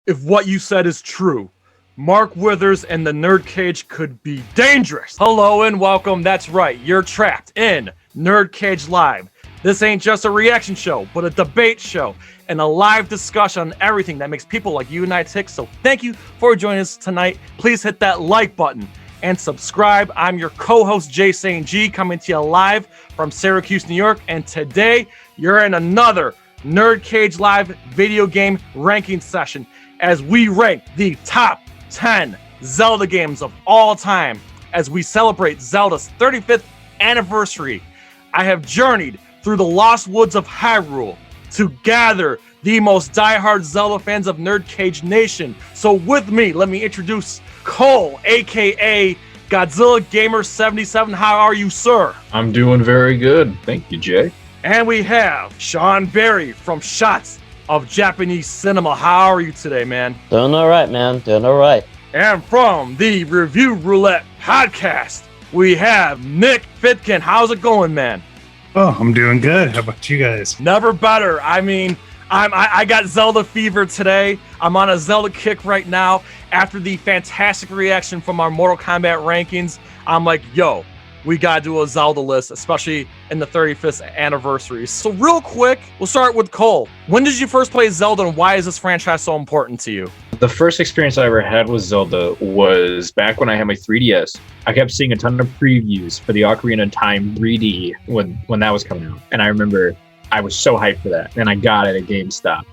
if what you said is true. Mark Withers and the NerdCage could be dangerous. Hello and welcome. That's right. You're trapped in NerdCage Live. This ain't just a reaction show, but a debate show and a live discussion on everything that makes people like you and I tick. So thank you for joining us tonight. Please hit that like button and subscribe. I'm your co-host, Jay St. G, coming to you live from Syracuse, New York. And today, you're in another NerdCage Live video game ranking session as we rank the top 10 Zelda games of all time as we celebrate Zelda's 35th anniversary. I have journeyed through the lost woods of Hyrule to gather the most diehard Zelda fans of NerdCage Nation. So with me, let me introduce Cole, aka Godzilla Gamer 77. How are you, sir? I'm doing very good. Thank you, Jay. And we have Sean Berry from Shots of Japanese Cinema. How are you today, man? Doing all right, man. Doing all right. And from the Review Roulette Podcast, we have Nick Fitkin. How's it going, man? Oh, I'm doing good. How about you guys? Never better. I mean, I got Zelda fever today. I'm on a Zelda kick right now. After the fantastic reaction from our Mortal Kombat rankings, I'm like, yo, we gotta do a Zelda list, especially in the 35th anniversary. So real quick, we'll start with Cole. When did you first play Zelda and why is this franchise so important to you? The first experience I ever had with Zelda was back when I had my 3DS. I kept seeing a ton of previews for the Ocarina of Time 3D when that was coming out. And I remember I was so hyped for that. And I got it at GameStop.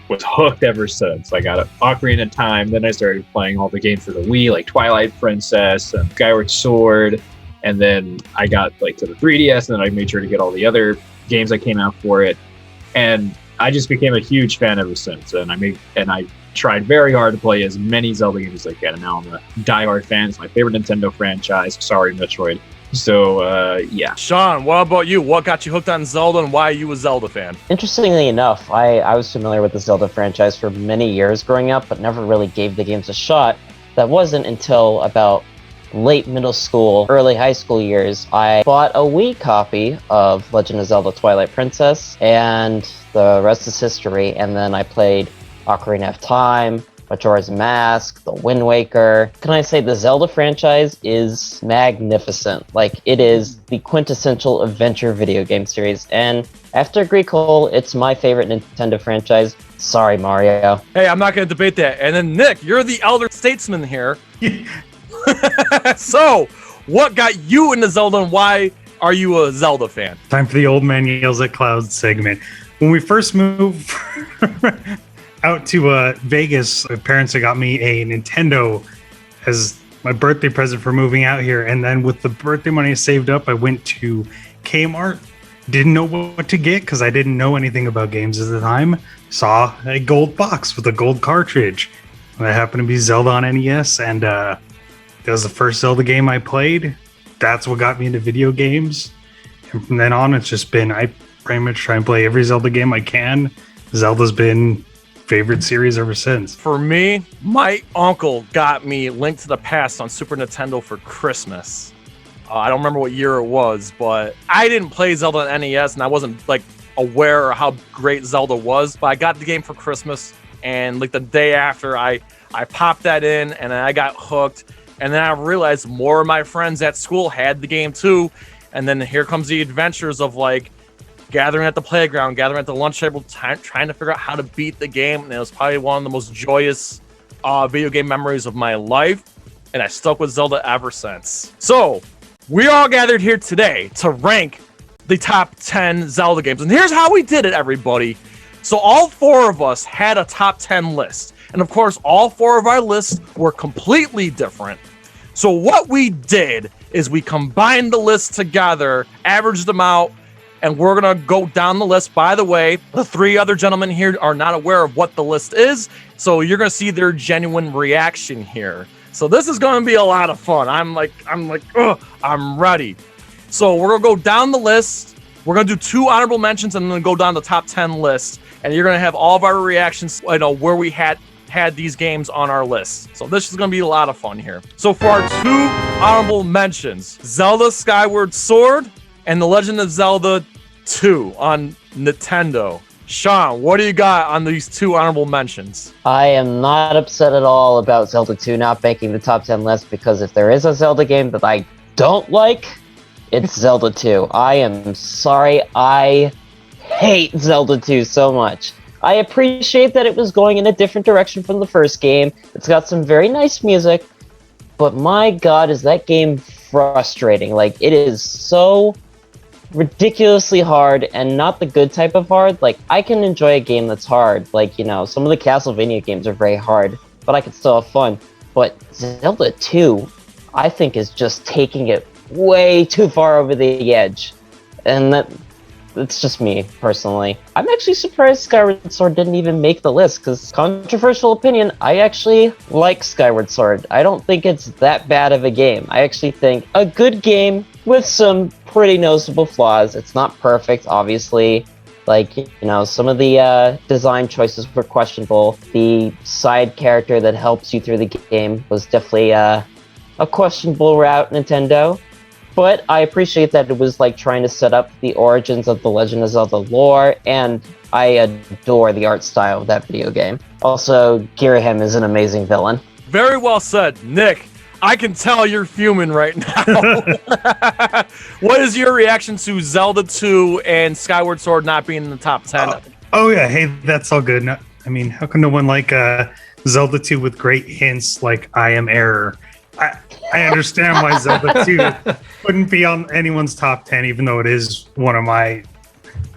Was hooked ever since. I got Ocarina of Time. Then I started playing all the games for the Wii, like Twilight Princess and Skyward Sword. And then I got like to the 3DS, and then I made sure to get all the other games that came out for it. And I just became a huge fan ever since. And I tried very hard to play as many Zelda games as I can. And now I'm a diehard fan. It's my favorite Nintendo franchise. Sorry, Metroid. So, yeah. Sean, what about you? What got you hooked on Zelda and why are you a Zelda fan? Interestingly enough, I was familiar with the Zelda franchise for many years growing up, but never really gave the games a shot. That wasn't until about late middle school, early high school years, I bought a Wii copy of Legend of Zelda Twilight Princess, and the rest is history. And then I played Ocarina of Time, Majora's Mask, The Wind Waker. Can I say the Zelda franchise is magnificent? Like, it is the quintessential adventure video game series. And I have to agree, Cole, it's my favorite Nintendo franchise. Sorry, Mario. Hey, I'm not going to debate that. And then Nick, you're the elder statesman here. So, what got you into Zelda and why are you a Zelda fan? Time for the old man yells at clouds segment. When we first moved out to Vegas, my parents had got me a Nintendo as my birthday present for moving out here. And then with the birthday money I saved up, I went to Kmart. Didn't know what to get because I didn't know anything about games at the time. Saw a gold box with a gold cartridge. That happened to be Zelda on NES, and that was the first Zelda game I played. That's what got me into video games. And from then on, it's just been, I pretty much try and play every Zelda game I can. Zelda's been favorite series ever since. For me, my uncle got me Link to the Past on Super Nintendo for Christmas. I don't remember what year it was, but I didn't play Zelda on NES, and I wasn't like aware of how great Zelda was. But I got the game for Christmas, and like the day after, I popped that in, and I got hooked. And then I realized more of my friends at school had the game too. And then here comes the adventures of like gathering at the playground, gathering at the lunch table, trying to figure out how to beat the game. And it was probably one of the most joyous video game memories of my life. And I stuck with Zelda ever since. So we all gathered here today to rank the top 10 Zelda games. And here's how we did it, everybody. So all four of us had a top 10 list. And of course, all four of our lists were completely different. So what we did is we combined the lists together, averaged them out, and we're going to go down the list. By the way, the three other gentlemen here are not aware of what the list is, so you're going to see their genuine reaction here. So this is going to be a lot of fun. I'm like, I'm ready. So we're going to go down the list. We're going to do 2 honorable mentions and then go down the top 10 list. And you're going to have all of our reactions, where we had these games on our list. So this is going to be a lot of fun here. So for our 2 honorable mentions, Zelda Skyward Sword and The Legend of Zelda 2 on Nintendo. Sean, what do you got on these 2 honorable mentions? I am not upset at all about Zelda 2 not making the top 10 list, because if there is a Zelda game that I don't like, it's Zelda 2. I am sorry, I hate Zelda 2 so much. I appreciate that it was going in a different direction from the first game. It's got some very nice music, but my god, is that game frustrating. Like, it is so ridiculously hard, and not the good type of hard. Like, I can enjoy a game that's hard. Like, you know, some of the Castlevania games are very hard, but I can still have fun. But Zelda 2, I think, is just taking it way too far over the edge. And that's just me, personally. I'm actually surprised Skyward Sword didn't even make the list, because, controversial opinion, I actually like Skyward Sword. I don't think it's that bad of a game. I actually think a good game with some pretty noticeable flaws. It's not perfect, obviously. Like, you know, some of the design choices were questionable. The side character that helps you through the game was definitely a questionable route, Nintendo. But I appreciate that it was like trying to set up the origins of the Legend of Zelda lore, and I adore the art style of that video game. Also, Girahim is an amazing villain. Very well said. Nick, I can tell you're fuming right now. What is your reaction to Zelda 2 and Skyward Sword not being in the top 10? Oh yeah, hey, that's all good. No, I mean, how can no one like Zelda 2 with great hints like I Am Error? I understand why Zelda 2 wouldn't be on anyone's top 10, even though it is one of my...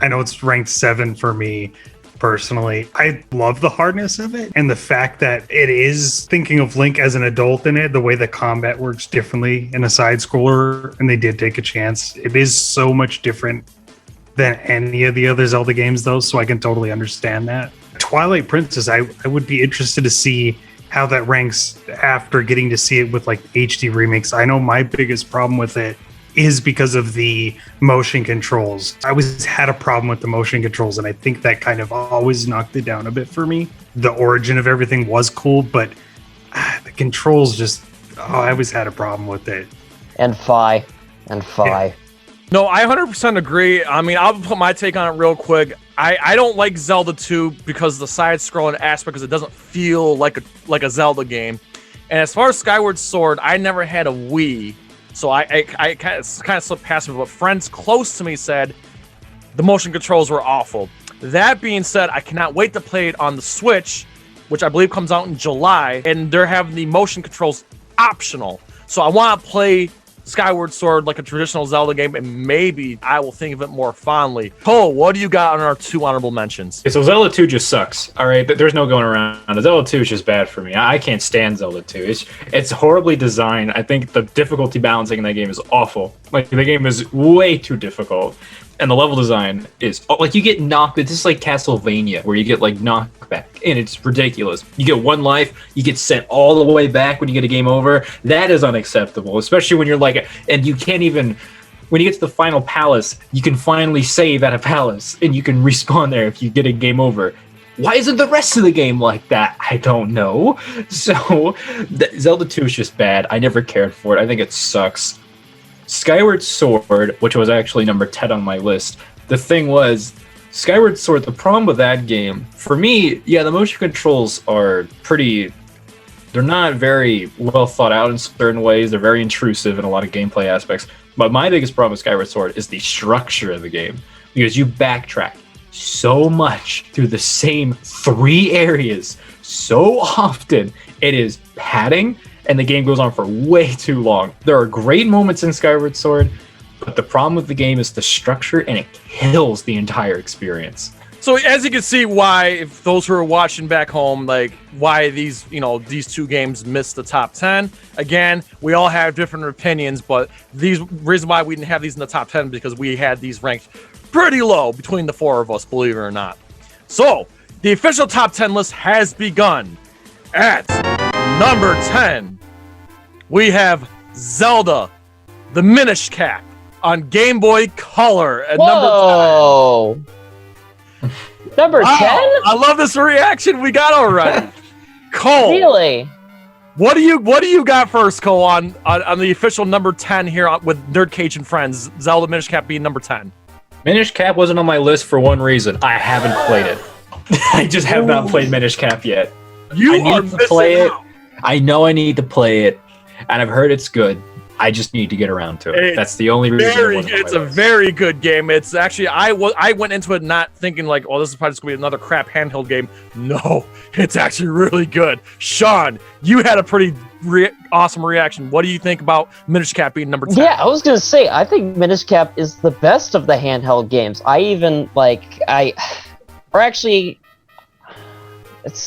I know it's ranked 7 for me, personally. I love the hardness of it, and the fact that it is thinking of Link as an adult in it, the way the combat works differently in a side-scroller, and they did take a chance. It is so much different than any of the other Zelda games, though, so I can totally understand that. Twilight Princess, I would be interested to see how that ranks after getting to see it with like HD remakes. I know my biggest problem with it is because of the motion controls. I always had a problem with the motion controls, and I think that kind of always knocked it down a bit for me. The origin of everything was cool, but the controls just, I always had a problem with it. And Fi. Yeah. No, I 100% agree. I mean, I'll put my take on it real quick. I don't like Zelda 2 because of the side-scrolling aspect, because it doesn't feel like a Zelda game. And as far as Skyward Sword, I never had a Wii, so I kind of slipped past it. But friends close to me said the motion controls were awful. That being said, I cannot wait to play it on the Switch, which I believe comes out in July, and they're having the motion controls optional. So I want to play Skyward Sword like a traditional Zelda game, and maybe I will think of it more fondly. Cole, what do you got on our 2 honorable mentions? Okay, so Zelda 2 just sucks. All right, there's no going around. Zelda 2 is just bad for me. I can't stand Zelda 2. It's horribly designed. I think the difficulty balancing in that game is awful. Like, the game is way too difficult. And the level design is like, you get knocked. It's just like Castlevania, where you get like knocked back, and it's ridiculous. You get 1 life, you get sent all the way back when you get a game over. That is unacceptable, especially when you're like, and you can't even. When you get to the final palace, you can finally save at a palace, and you can respawn there if you get a game over. Why isn't the rest of the game like that? I don't know. So Zelda 2 is just bad. I never cared for it. I think it sucks. Skyward Sword, which was actually number 10 on my list. The thing was, Skyward Sword, the problem with that game, for me, yeah, the motion controls are they're not very well thought out in certain ways. They're very intrusive in a lot of gameplay aspects. But my biggest problem with Skyward Sword is the structure of the game, because you backtrack so much through the same 3 areas so often. It is padding, and the game goes on for way too long. There are great moments in Skyward Sword, but the problem with the game is the structure, and it kills the entire experience. So as you can see, why, if those who are watching back home, like why these 2 games missed the top 10. Again, we all have different opinions, but the reason why we didn't have these in the top 10 because we had these ranked pretty low between the 4 of us, believe it or not. So the official top 10 list has begun. At number 10, we have Zelda, the Minish Cap on Game Boy Color at Whoa! Number 10? I love this reaction we got already. Cole, Really? what do you got first, Cole, on the official number 10 here with NerdCage and Friends? Zelda Minish Cap being number 10. Minish Cap wasn't on my list for one reason. I haven't played it. I just have not played Minish Cap yet. I need to play it. I know I need to play it, and I've heard it's good. I just need to get around to it. That's the only reason. It's a very good game. It's actually I went into it not thinking like, oh, this is probably just gonna be another crap handheld game. No, it's actually really good. Sean, you had a pretty awesome reaction. What do you think about Minish Cap being number 10? Yeah, I was gonna say I think Minish Cap is the best of the handheld games.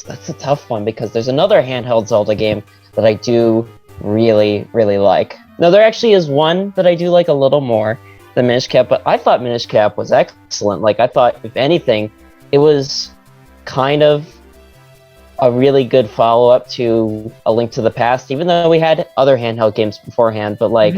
That's a tough one because there's another handheld Zelda game that I do really, really like. Now, there actually is one that I do like a little more than Minish Cap, but I thought Minish Cap was excellent. Like, I thought, if anything, it was kind of a really good follow-up to A Link to the Past, even though we had other handheld games beforehand. But, like,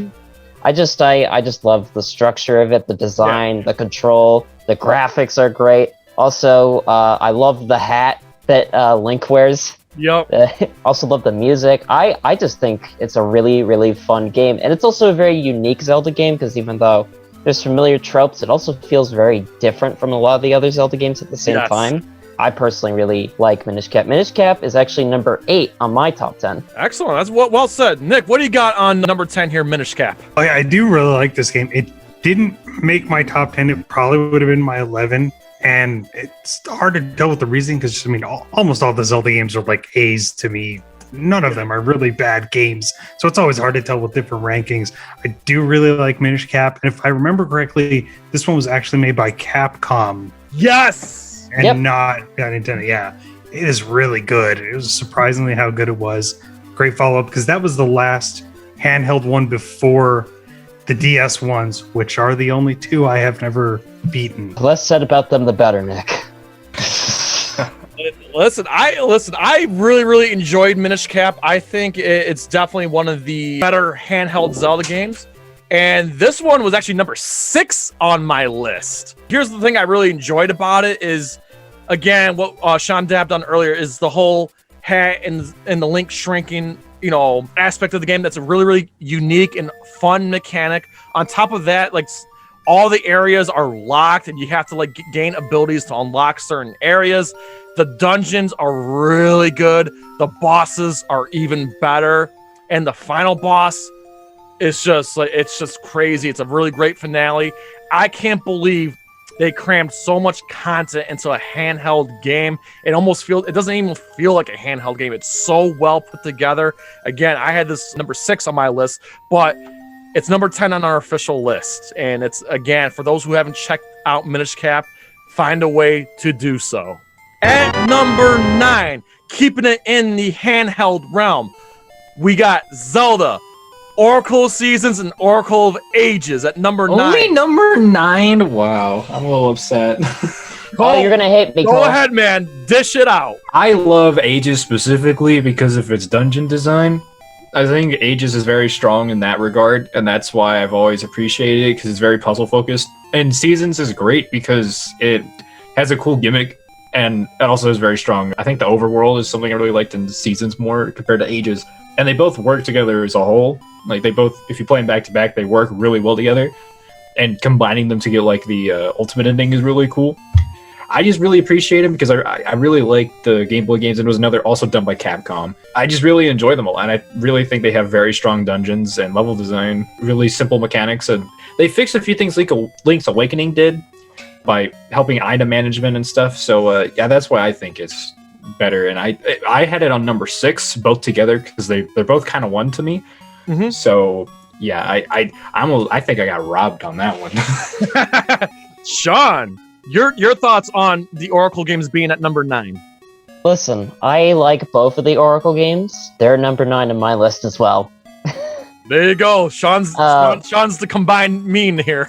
I just love the structure of it, the design, the control, the graphics are great. Also, I love the hat that Link wears. Yep. Also love the music. I just think it's a really, really fun game. And it's also a very unique Zelda game because even though there's familiar tropes, it also feels very different from a lot of the other Zelda games at the same time. I personally really like Minish Cap. Minish Cap is actually number 8 on my top 10. Excellent. That's well said. Nick, what do you got on number 10 here, Minish Cap? I do really like this game. It didn't make my top 10. It probably would have been my 11. And it's hard to tell with the reasoning because, I mean, almost all the Zelda games are like A's to me. None of them are really bad games. So it's always hard to tell with different rankings. I do really like Minish Cap. And if I remember correctly, this one was actually made by Capcom. Yes! And not Nintendo. Yeah, it is really good. It was surprisingly how good it was. Great follow-up because that was the last handheld one before the DS ones, which are the only two I have never beaten. The less said about them, the better, Nick. Listen, I really enjoyed Minish Cap. I think it's definitely one of the better handheld Zelda games. And this one was actually number 6 on my list. Here's the thing I really enjoyed about it is, again, what Sean dabbed on earlier is the whole hat and the Link shrinking, aspect of the game. That's a really, really unique and fun mechanic. On top of that, like, all the areas are locked and you have to like gain abilities to unlock certain areas. The dungeons are really good. The bosses are even better. And the final boss is just crazy. It's a really great finale. I can't believe they crammed so much content into a handheld game. It doesn't even feel like a handheld game. It's so well put together. Again, I had this number 6 on my list, but it's number 10 on our official list. And it's, again, for those who haven't checked out Minish Cap, find a way to do so. At number 9, keeping it in the handheld realm, we got Zelda, Oracle of Seasons and Oracle of Ages at number 9. Only number 9? Wow, I'm a little upset. You're going to hate me, Go Cole. ahead, man. Dish it out. I love Ages specifically because of its dungeon design. I think Ages is very strong in that regard, and that's why I've always appreciated it, because it's very puzzle-focused. And Seasons is great because it has a cool gimmick, and it also is very strong. I think the overworld is something I really liked in Seasons more compared to Ages. And they both work together as a whole. Like, they both, if you play them back-to-back, they work really well together. And combining them to get, like, the ultimate ending is really cool. I just really appreciate them because I really like the Game Boy games, and it was another also done by Capcom. I just really enjoy them a lot, and I really think they have very strong dungeons and level design, really simple mechanics, and they fixed a few things Link's Awakening did by helping item management and stuff. So yeah, that's why I think it's better. And I had it on number 6 both together because they're both kind of one to me. Mm-hmm. So yeah, I think I got robbed on that one. Sean, your thoughts on the Oracle games being at number 9? Listen, I like both of the Oracle games. They're number 9 on my list as well. There you go. Sean's the combined mean here.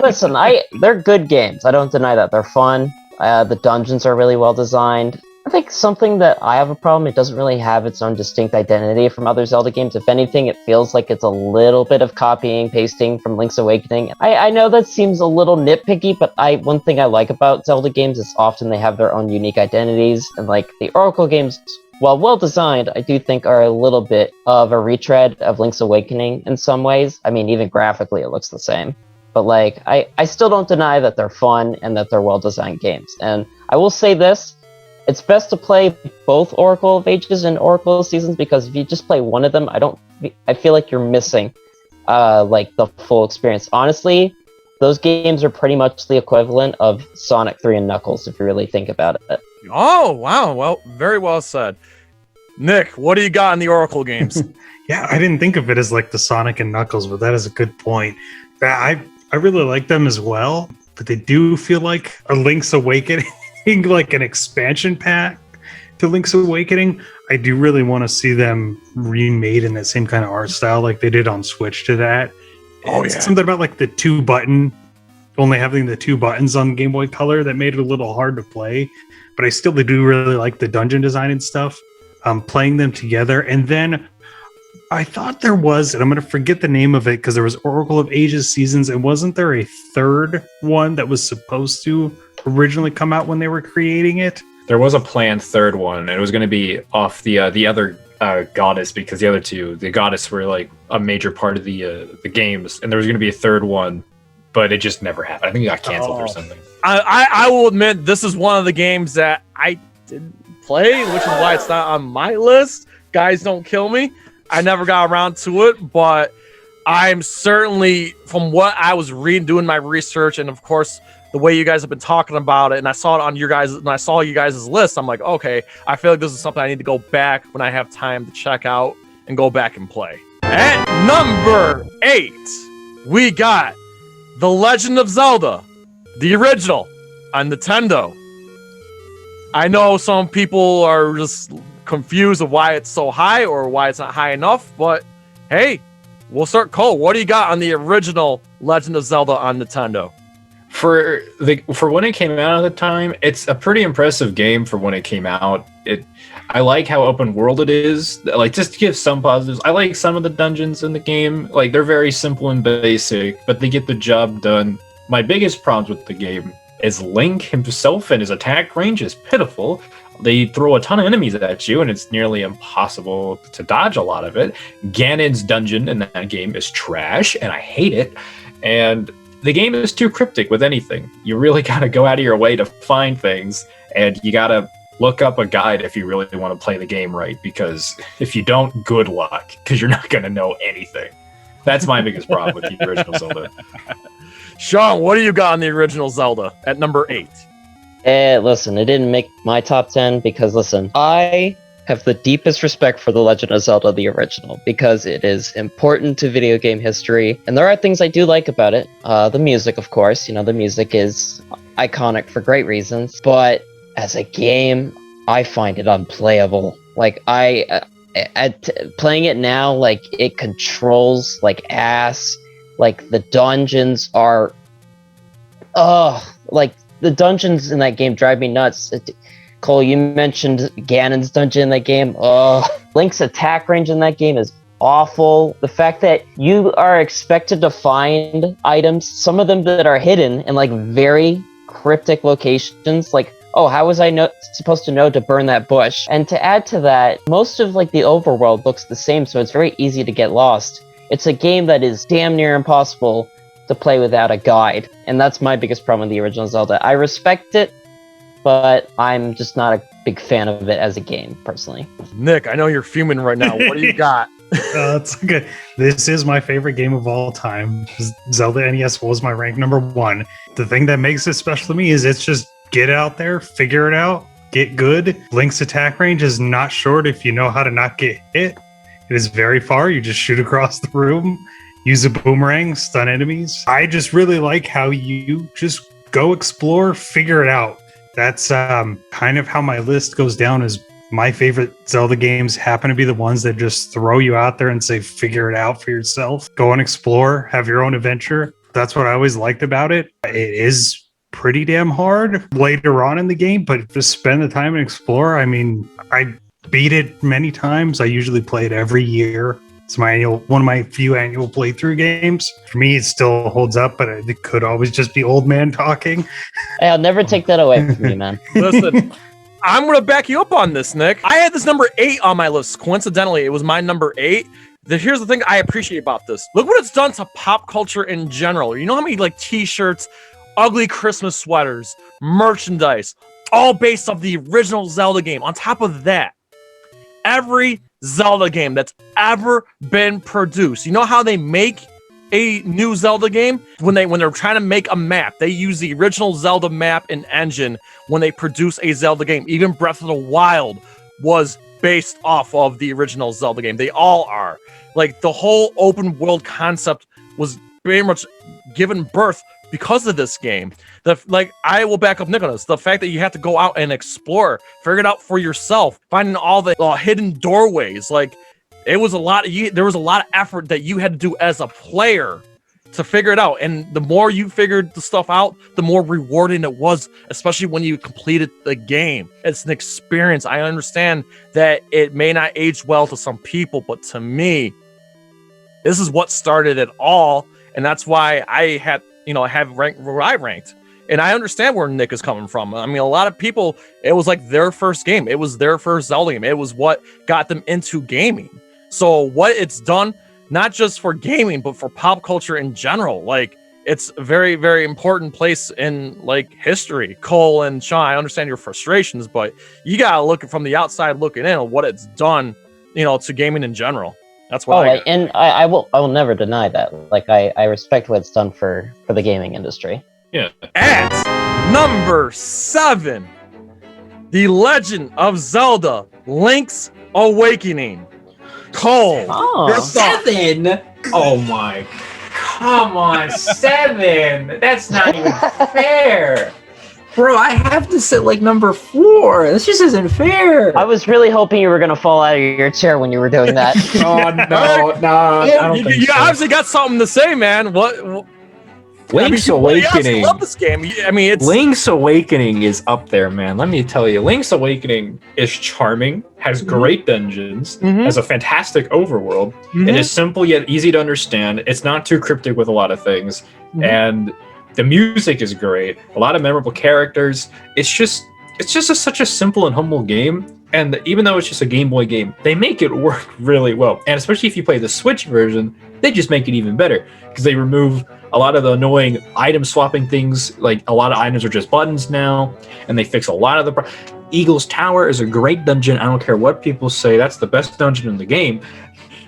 Listen, they're good games. I don't deny that. They're fun. The dungeons are really well designed. I think something that I have a problem, it doesn't really have its own distinct identity from other Zelda games. If anything, it feels like it's a little bit of copying, pasting from Link's Awakening. I know that seems a little nitpicky, but one thing I like about Zelda games is often they have their own unique identities. And like the Oracle games, while well designed, I do think are a little bit of a retread of Link's Awakening in some ways. I mean, even graphically, it looks the same. but like I still don't deny that they're fun and that they're well-designed games. And I will say this, it's best to play both Oracle of Ages and Oracle of Seasons, because if you just play one of them, I feel like you're missing like the full experience. Honestly, those games are pretty much the equivalent of Sonic 3 and Knuckles, if you really think about it. Oh, wow. Well, very well said. Nick, what do you got in the Oracle games? Yeah, I didn't think of it as like the Sonic and Knuckles, but that is a good point. I really like them as well, but they do feel like a Link's Awakening, like an expansion pack to Link's Awakening. I do really want to see them remade in that same kind of art style like they did on Switch to that. Oh, It's yeah. something about like the only having the 2 buttons on Game Boy Color that made it a little hard to play, but I still do really like the dungeon design and stuff. Playing them together, and then I thought there was, and I'm going to forget the name of it because there was Oracle of Ages Seasons, and wasn't there a third one that was supposed to originally come out when they were creating it? There was a planned third one, and it was going to be off the other goddess, because the other two, the goddess, were like a major part of the games, and there was going to be a third one, but it just never happened. I think it got canceled or something. I will admit, this is one of the games that I didn't play, which is why it's not on my list. Guys, don't kill me. I never got around to it, but I'm certainly, from what I was reading, doing my research, and of course the way you guys have been talking about it, and I saw it on your guys, and I saw you guys' list, I'm like, okay, I feel like this is something I need to go back when I have time to check out and go back and play. At number 8, we got The Legend of Zelda, the original, on Nintendo. I know some people are just confused of why it's so high or why it's not high enough, but hey, we'll start Cole. What do you got on the original Legend of Zelda on Nintendo? For when it came out at the time, it's a pretty impressive game for when it came out. I like how open world it is. Like, just to give some positives, I like some of the dungeons in the game. Like, they're very simple and basic, but they get the job done. My biggest problems with the game is Link himself, and his attack range is pitiful. They throw a ton of enemies at you, and it's nearly impossible to dodge a lot of it. Ganon's dungeon in that game is trash, and I hate it. And the game is too cryptic with anything. You really got to go out of your way to find things, and you got to look up a guide if you really want to play the game right, because if you don't, good luck, because you're not going to know anything. That's my biggest problem with the original Zelda. Sean, what do you got on the original Zelda at number 8? Listen, it didn't make my top 10 because, listen, I have the deepest respect for The Legend of Zelda, the original, because it is important to video game history, and there are things I do like about it. The music, of course, the music is iconic for great reasons, but as a game, I find it unplayable. Like, playing it now, like, it controls like ass. Like, the dungeons are, like, the dungeons in that game drive me nuts. Cole, you mentioned Ganon's dungeon in that game. Link's attack range in that game is awful. The fact that you are expected to find items, some of them that are hidden in like very cryptic locations, like, how was I supposed to know to burn that bush? And to add to that, most of like the overworld looks the same, so it's very easy to get lost. It's a game that is damn near impossible to play without a guide, and that's my biggest problem with the original Zelda. I respect it, but I'm just not a big fan of it as a game, personally. Nick, I know you're fuming right now. What do you got? That's good. This is my favorite game of all time. Zelda NES was my rank number 1. The thing that makes it special to me is it's just get out there, figure it out, get good. Link's attack range is not short if you know how to not get hit. It is very far. You just shoot across the room, use a boomerang, stun enemies. I just really like how you just go explore, figure it out. That's kind of how my list goes down. Is my favorite Zelda games happen to be the ones that just throw you out there and say, figure it out for yourself. Go and explore, have your own adventure. That's what I always liked about it. It is pretty damn hard later on in the game, but just spend the time and explore. I mean, I beat it many times. I usually play it every year. It's one of my few annual playthrough games. For me, it still holds up, but it could always just be old man talking. Hey, I'll never take that away from you, man. Listen, I'm going to back you up on this, Nick. I had this number 8 on my list. Coincidentally, it was my number 8. here's the thing I appreciate about this. Look what it's done to pop culture in general. You know how many like t-shirts, ugly Christmas sweaters, merchandise, all based off the original Zelda game. On top of that, every Zelda game that's ever been produced. You know how they make a new Zelda game? When they're trying to make a map, they use the original Zelda map and engine when they produce a Zelda game. Even Breath of the Wild was based off of the original Zelda game. They all are. Like, the whole open world concept was very much given birth because of this game. I will back up Nicholas. The fact that you have to go out and explore, figure it out for yourself, finding all the hidden doorways. Like, it was there was a lot of effort that you had to do as a player to figure it out. And the more you figured the stuff out, the more rewarding it was, especially when you completed the game. It's an experience. I understand that it may not age well to some people, but to me, this is what started it all. And that's why I had, have ranked where I ranked. And I understand where Nick is coming from. I mean, a lot of people, it was like their first game. It was their first Zelda game. It was what got them into gaming. So what it's done, not just for gaming, but for pop culture in general, like, it's a very, very important place in like history. Cole and Sean, I understand your frustrations, but you gotta look from the outside looking in on what it's done, to gaming in general. That's what I will never deny that. Like, I respect what it's done for the gaming industry. Yeah. At number 7, The Legend of Zelda: Link's Awakening. Cole. Oh. 7? Oh my. Come on, 7. That's not even fair. Bro, I have to sit like number 4. This just isn't fair. I was really hoping you were going to fall out of your chair when you were doing that. Oh, no. I don't think you so. obviously got something to say, man. What Link's Awakening. I love this game. I mean, it's Link's Awakening is up there, man. Let me tell you, Link's Awakening is charming, has great dungeons, has a fantastic overworld. It is simple yet easy to understand. It's not too cryptic with a lot of things, and the music is great. A lot of memorable characters. It's just such a simple and humble game. And even though it's just a Game Boy game, they make it work really well. And especially if you play the Switch version, they just make it even better because they remove a lot of the annoying item swapping things. Like, a lot of items are just buttons now, and they fix a lot of the Eagle's Tower is a great dungeon. I don't care what people say. That's the best dungeon in the game.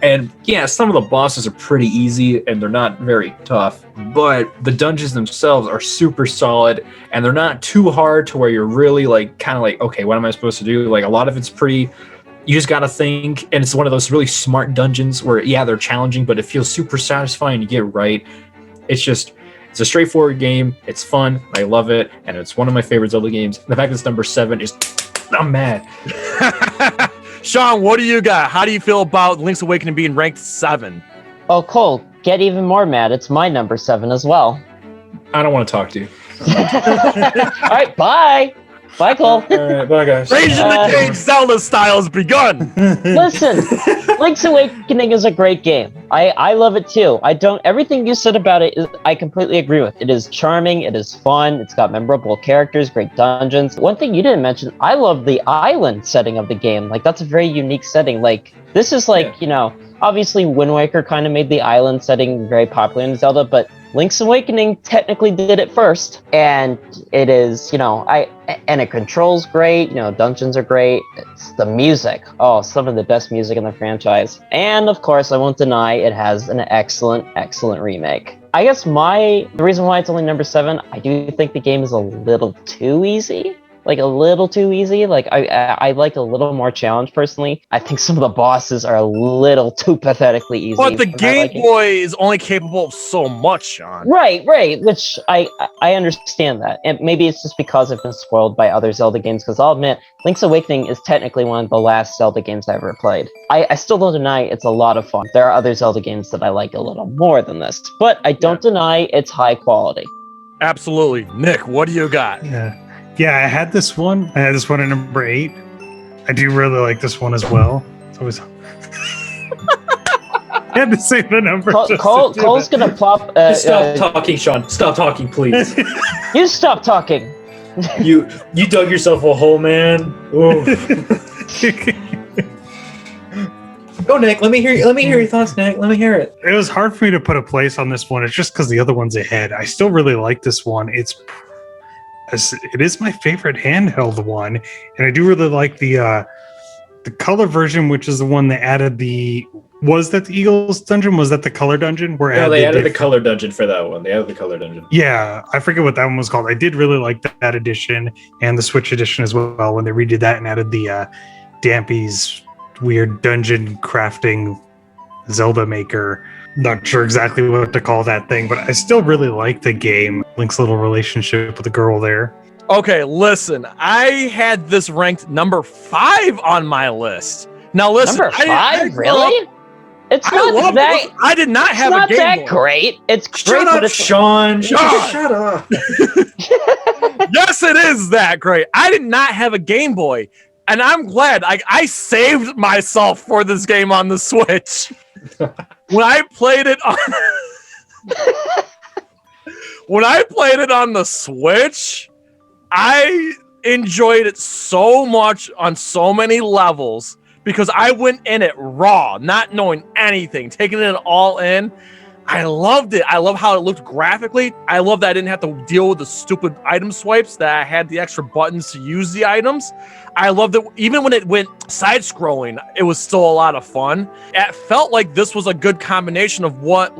And yeah, some of the bosses are pretty easy and they're not very tough, but the dungeons themselves are super solid and they're not too hard to where you're really kind of okay, what am I supposed to do? Like, a lot of it's pretty, you just got to think, and it's one of those really smart dungeons where, yeah, they're challenging, but it feels super satisfying. You get it right. It's a straightforward game. It's fun. I love it. And it's one of my favorite Zelda games. And the fact that it's number 7 is, I'm mad. Sean, what do you got? How do you feel about Link's Awakening being ranked 7? Oh, Cole, get even more mad. It's my number 7 as well. I don't want to talk to you. All right, bye. Bye, Cole. All right, bye, guys. Rage in the Cage Zelda style has begun. Listen, Link's Awakening is a great game. I love it too. Everything you said about it I completely agree with. It is charming, it is fun, it's got memorable characters, great dungeons. One thing you didn't mention, I love the island setting of the game. Like, that's a very unique setting. Like, this is obviously Wind Waker kind of made the island setting very popular in Zelda, but Link's Awakening technically did it first, and it is, and it controls great, dungeons are great, it's the music, some of the best music in the franchise, and of course, I won't deny, it has an excellent remake. I guess the reason why it's only number 7, I do think the game is a little too easy. Like, a little too easy. Like, I like a little more challenge, personally. I think some of the bosses are a little too pathetically easy. But the Game Boy is only capable of so much, Sean. Right, which I understand that. And maybe it's just because I've been spoiled by other Zelda games, because I'll admit, Link's Awakening is technically one of the last Zelda games I ever played. I still don't deny it's a lot of fun. There are other Zelda games that I like a little more than this, but I don't deny it's high quality. Absolutely. Nick, what do you got? Yeah, I had this one. at number 8. I do really like this one as well. It's always. I had to say the number. Cole's gonna plop. Stop talking, Sean. Stop talking, please. You stop talking. You dug yourself a hole, man. Go, Nick. Let me hear your thoughts, Nick. Let me hear it. It was hard for me to put a place on this one. It's just because the other one's ahead. I still really like this one. It is my favorite handheld one, and I do really like the color version, which is the one that added the. Was that the Eagles dungeon? Was that the color dungeon? No, they added the color dungeon for that one. They added the color dungeon. Yeah, I forget what that one was called. I did really like that edition and the Switch edition as well when they redid that and added the Dampy's weird dungeon crafting Zelda maker. Not sure exactly what to call that thing, but I still really like the game. Link's little relationship with the girl there. Okay, listen, I had this ranked number 5 on my list. Now listen, Number 5, really? It's not that. I did not have a Game Boy. It's not that great. It's great, Shut up, but it's Sean. Shut up. Yes, it is that great. I did not have a Game Boy, and I'm glad. I saved myself for this game on the Switch. When I played it on the Switch, I enjoyed it so much on so many levels. Because I went in it raw, not knowing anything, taking it all in. I loved it. I love how it looked graphically. I love that I didn't have to deal with the stupid item swipes, that I had the extra buttons to use the items. I loved it. Even when it went side-scrolling, it was still a lot of fun. It felt like this was a good combination of what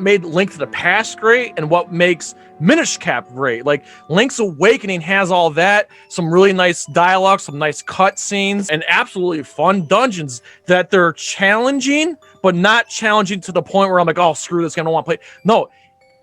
made Link to the Past great and what makes Minish Cap great. Like Link's Awakening has all that, some really nice dialogue, some nice cutscenes, and absolutely fun dungeons that they're challenging, but not challenging to the point where I'm like, oh, screw this game, I don't want to play. No,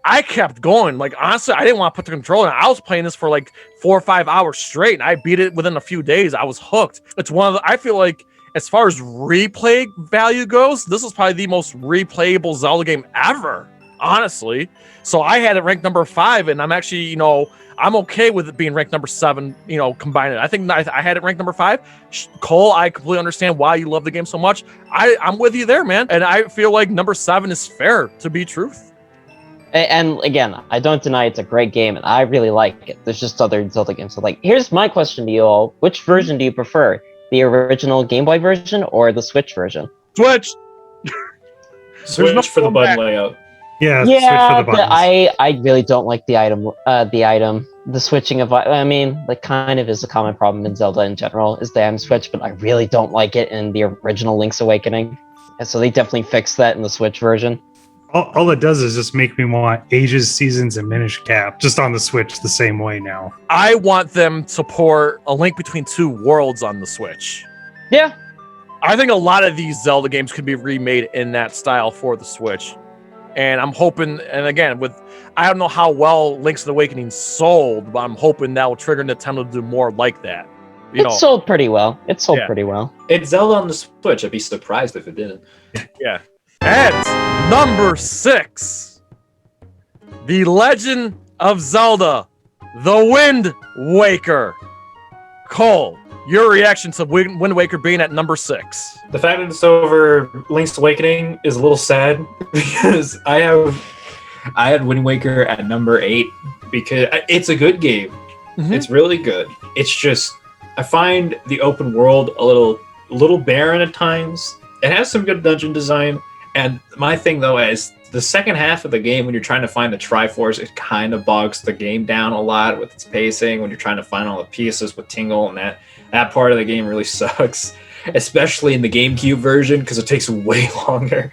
I kept going. Like, honestly, I didn't want to put the controller in. I was playing this for like 4 or 5 hours straight, and I beat it within a few days. I was hooked. It's one of the, I feel like, as far as replay value goes, this is probably the most replayable Zelda game ever, honestly. So I had it ranked number 5, and I'm actually, I'm okay with it being ranked number 7, combined. I think I had it ranked number 5. Cole, I completely understand why you love the game so much. I'm with you there, man. And I feel like number 7 is fair, to be truth. And again, I don't deny it's a great game, and I really like it. There's just other Zelda games. So here's my question to you all. Which version do you prefer? The original Game Boy version or the Switch version? Switch! Switch for the button layout. Yeah, Switch for the buttons. I really don't like the switching of. I mean, that kind of is a common problem in Zelda in general, is the item switch, but I really don't like it in the original Link's Awakening. And so they definitely fixed that in the Switch version. All it does is just make me want Ages, Seasons, and Minish Cap just on the Switch the same way now. I want them to port A Link Between Two Worlds on the Switch. Yeah. I think a lot of these Zelda games could be remade in that style for the Switch. And I'm hoping, and again, I don't know how well Link's Awakening sold, but I'm hoping that will trigger Nintendo to do more like that. Sold pretty well. It sold pretty well. It's Zelda on the Switch. I'd be surprised if it didn't. Yeah. At number 6, The Legend of Zelda, The Wind Waker. Cole, your reaction to Wind Waker being at number 6? The fact that it's over Link's Awakening is a little sad because I had Wind Waker at number 8 because it's a good game. Mm-hmm. It's really good. It's just I find the open world a little barren at times. It has some good dungeon design, and my thing though is the second half of the game when you're trying to find the Triforce, it kind of bogs the game down a lot with its pacing when you're trying to find all the pieces with Tingle, and that part of the game really sucks, especially in the GameCube version because it takes way longer.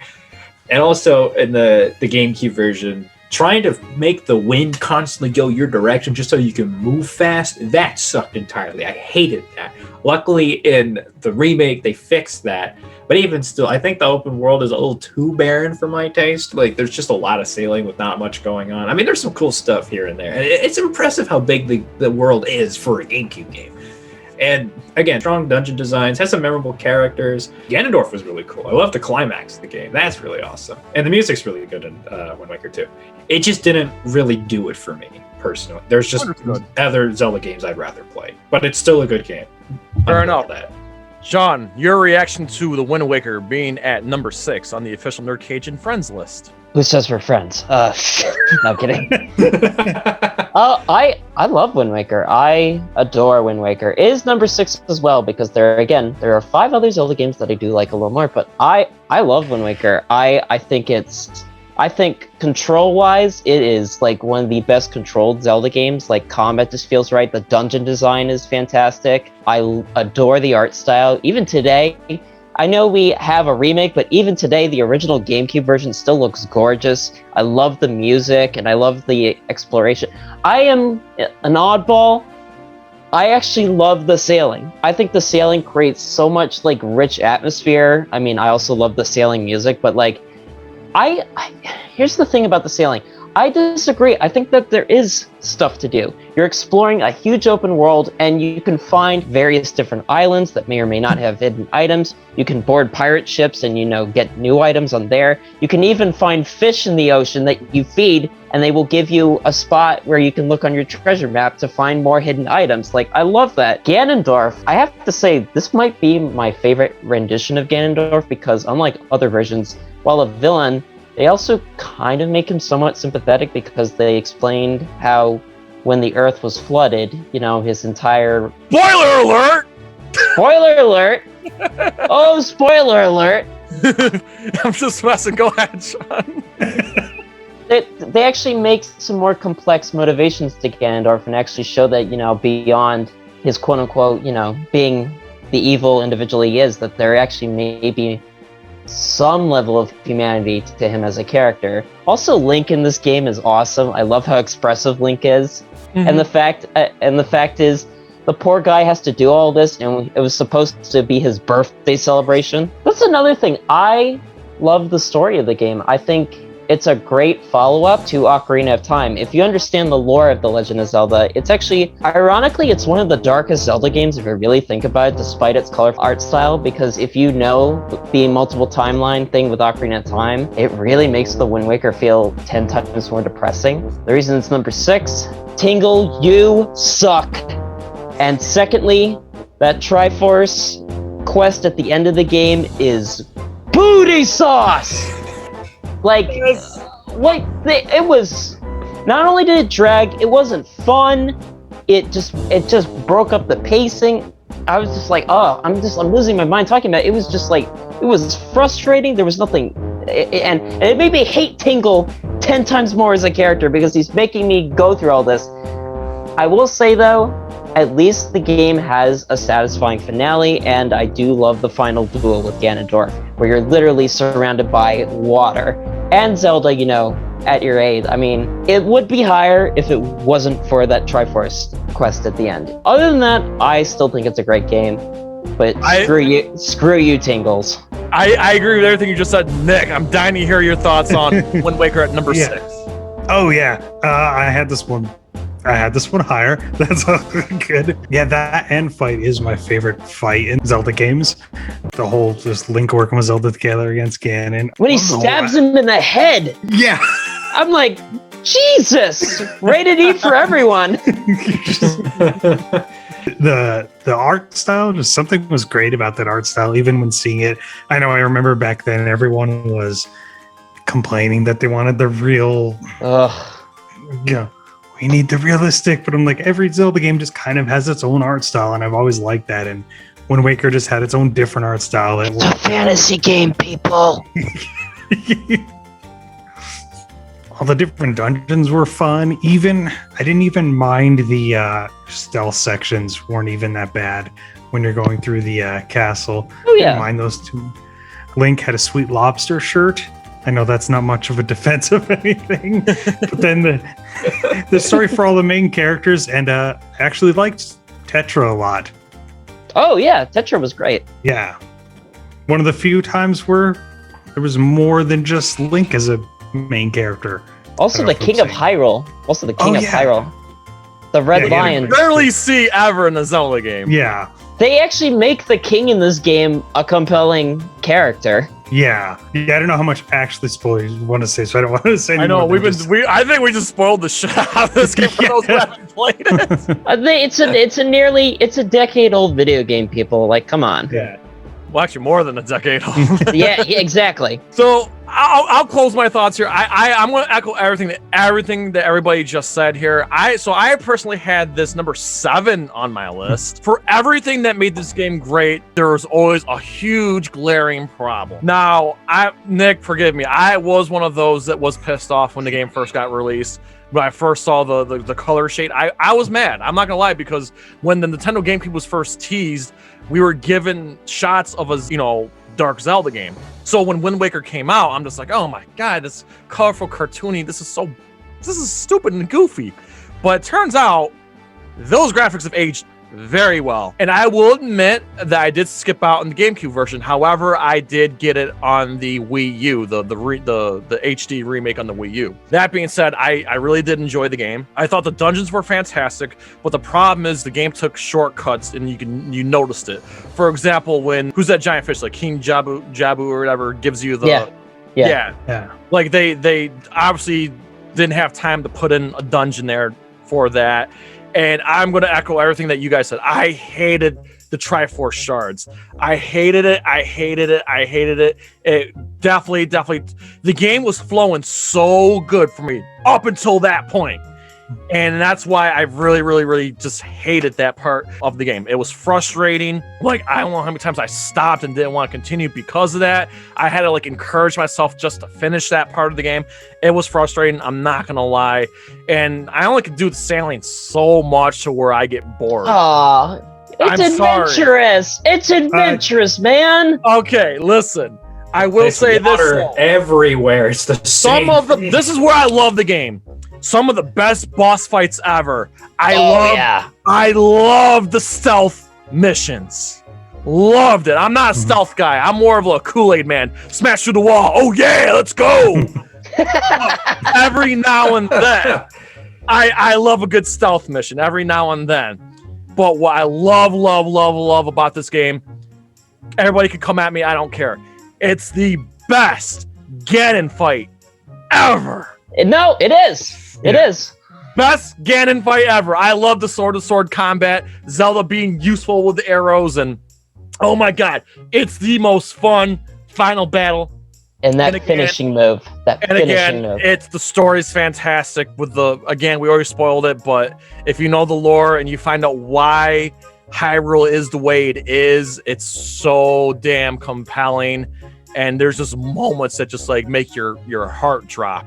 And also in the GameCube version, trying to make the wind constantly go your direction just so you can move fast, that sucked entirely. I hated that. Luckily, in the remake, they fixed that. But even still, I think the open world is a little too barren for my taste. Like, there's just a lot of sailing with not much going on. I mean, there's some cool stuff here and there. And it's impressive how big the world is for a GameCube game. And again, strong dungeon designs, has some memorable characters. Ganondorf was really cool. I love the climax of the game. That's really awesome. And the music's really good in Wind Waker 2. It just didn't really do it for me, personally. There's just other Zelda games I'd rather play. But it's still a good game. Fair enough. Sean, your reaction to the Wind Waker being at number 6 on the official NerdCage and Friends list. Who says we're friends? No, I'm kidding. I love Wind Waker. I adore Wind Waker. It is number 6 as well because there are 5 other Zelda games that I do like a little more, but I love Wind Waker. I think control-wise, it is like one of the best controlled Zelda games. Like, combat just feels right. The dungeon design is fantastic. I adore the art style. Even today, I know we have a remake, but even today, the original GameCube version still looks gorgeous. I love the music, and I love the exploration. I am an oddball. I actually love the sailing. I think the sailing creates so much, like, rich atmosphere. I mean, I also love the sailing music, but, like, here's the thing about the sailing. I disagree. I think that there is stuff to do. You're exploring a huge open world, and you can find various different islands that may or may not have hidden items. You can board pirate ships and, get new items on there. You can even find fish in the ocean that you feed, and they will give you a spot where you can look on your treasure map to find more hidden items. Like, I love that. Ganondorf, I have to say, this might be my favorite rendition of Ganondorf because, unlike other versions, while a villain, they also kind of make him somewhat sympathetic because they explained how when the Earth was flooded, his entire... Spoiler alert! Spoiler alert! Oh, spoiler alert! I'm just messing. Go ahead, Sean. They actually make some more complex motivations to Ganondorf and actually show that, beyond his quote-unquote, being the evil individual he is, that there actually may be some level of humanity to him as a character. Also, Link in this game is awesome. I love how expressive Link is, and the fact is, the poor guy has to do all this, and it was supposed to be his birthday celebration. That's another thing. I love the story of the game. I think it's a great follow-up to Ocarina of Time. If you understand the lore of The Legend of Zelda, it's actually, ironically, it's one of the darkest Zelda games if you really think about it, despite its colorful art style, because if you know the multiple timeline thing with Ocarina of Time, it really makes the Wind Waker feel 10 times more depressing. The reason it's number 6, Tingle, you suck. And secondly, that Triforce quest at the end of the game is booty sauce! It was, not only did it drag, it wasn't fun, it just broke up the pacing. I was just like, I'm losing my mind talking about it. It was just like, it was frustrating, there was nothing, and it made me hate Tingle 10 times more as a character because he's making me go through all this. I will say though, at least the game has a satisfying finale, and I do love the final duel with Ganondorf, where you're literally surrounded by water. And Zelda, at your aid. I mean, it would be higher if it wasn't for that Triforce quest at the end. Other than that, I still think it's a great game. But screw you, Tingles. I agree with everything you just said, Nick. I'm dying to hear your thoughts on Wind Waker at number 6. Oh yeah, I had this one higher. That's good. Yeah, that end fight is my favorite fight in Zelda games. The whole just Link working with Zelda together against Ganon. When he stabs him in the head. Yeah. I'm like, Jesus! Rated E for everyone. The art style, just something was great about that art style, even when seeing it. I know I remember back then everyone was complaining that they wanted the real... we need the realistic, but I'm like, every Zelda game just kind of has its own art style, and I've always liked that. And Wind Waker just had its own different art style. It's a fantasy game, people. All the different dungeons were fun. I didn't even mind the stealth sections weren't even that bad when you're going through the castle. Oh yeah, didn't mind those two. Link had a sweet lobster shirt. I know that's not much of a defense of anything, but then the story for all the main characters, and I actually liked Tetra a lot. Oh yeah, Tetra was great. Yeah. One of the few times where there was more than just Link as a main character. Also the King of Hyrule. Hyrule. The Red Lion. Rarely see ever in a Zelda game. Yeah. They actually make the king in this game a compelling character. Yeah. I don't know how much actually spoilers you want to say, so I don't want to say. I know I think we just spoiled the shit out of this game for those who haven't played it. It's a decade-old video game, people. Like, come on. Yeah. Well, actually, more than a decade old. yeah, exactly. So I'll close my thoughts here. I'm going to echo everything that everybody just said here. So I personally had this number 7 on my list. For everything that made this game great, there was always a huge glaring problem. Now, Nick, forgive me. I was one of those that was pissed off when the game first got released. When I first saw the color shade, I was mad. I'm not gonna lie, because when the Nintendo GameCube was first teased, we were given shots of a Dark Zelda game. So when Wind Waker came out, I'm just like, oh my god, this colorful, cartoony. This is stupid and goofy. But it turns out those graphics have aged very well. And I will admit that I did skip out on the GameCube version. However, I did get it on the Wii U, the HD remake on the Wii U. That being said, I really did enjoy the game. I thought the dungeons were fantastic, but the problem is the game took shortcuts, and you noticed it. For example, when who's that giant fish, like King Jabu or whatever, gives you the yeah. Like they obviously didn't have time to put in a dungeon there for that. And I'm going to echo everything that you guys said. I hated the Triforce shards. I hated it. It definitely, the game was flowing so good for me up until that point. And that's why I really just hated that part of the game. It was frustrating. Like, I don't know how many times I stopped and didn't want to continue because of that. I had to encourage myself just to finish that part of the game. It was frustrating, I'm not gonna lie. And I only could do the sailing so much to where I get bored. Aw, it's adventurous. It's adventurous, man. Okay, listen. I will say this though. Everywhere, it's the same. This is where I love the game. Some of the best boss fights ever. I love the stealth missions. Loved it. I'm not a stealth guy. I'm more of a Kool-Aid man. Smash through the wall. Oh yeah, let's go. Every now and then, I love a good stealth mission. Every now and then. But what I love about this game, everybody can come at me. I don't care. It's the best Ganon fight ever. No, it is. It is. Best Ganon fight ever. I love the sword-to-sword combat. Zelda being useful with the arrows, and oh my god, it's the most fun final battle. And that finishing move. It's the story's fantastic. With we already spoiled it, but if you know the lore and you find out why Hyrule is the way it is, it's so damn compelling. And there's just moments that just make your heart drop.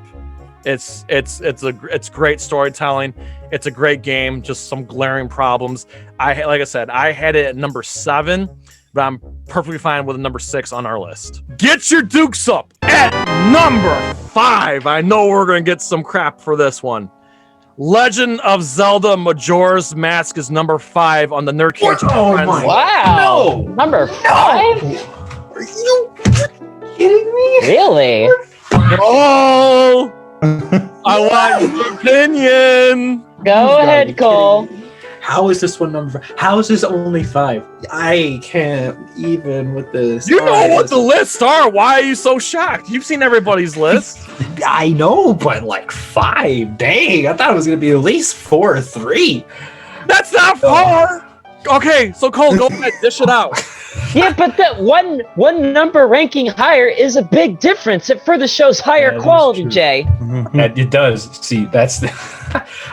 It's great storytelling. It's a great game. Just some glaring problems. Like I said, I had it at number 7, but I'm perfectly fine with a number 6 on our list. Get your dukes up at number 5. I know we're gonna get some crap for this one. Legend of Zelda Majora's Mask is number 5 on the NerdCage. Oh my! Wow! No. Number 5? Are you kidding me? Really? Oh! I want your opinion. Go ahead, Cole. How is this one number 5? How is this only 5? I can't even with this. You know what the lists are. Why are you so shocked? You've seen everybody's list. I know, but 5. Dang, I thought it was going to be at least 4 or 3. That's not far. Okay, so Cole, go ahead, dish it out. Yeah, but that one number ranking higher is a big difference. It further shows higher quality, Jay. It does. See, that's the...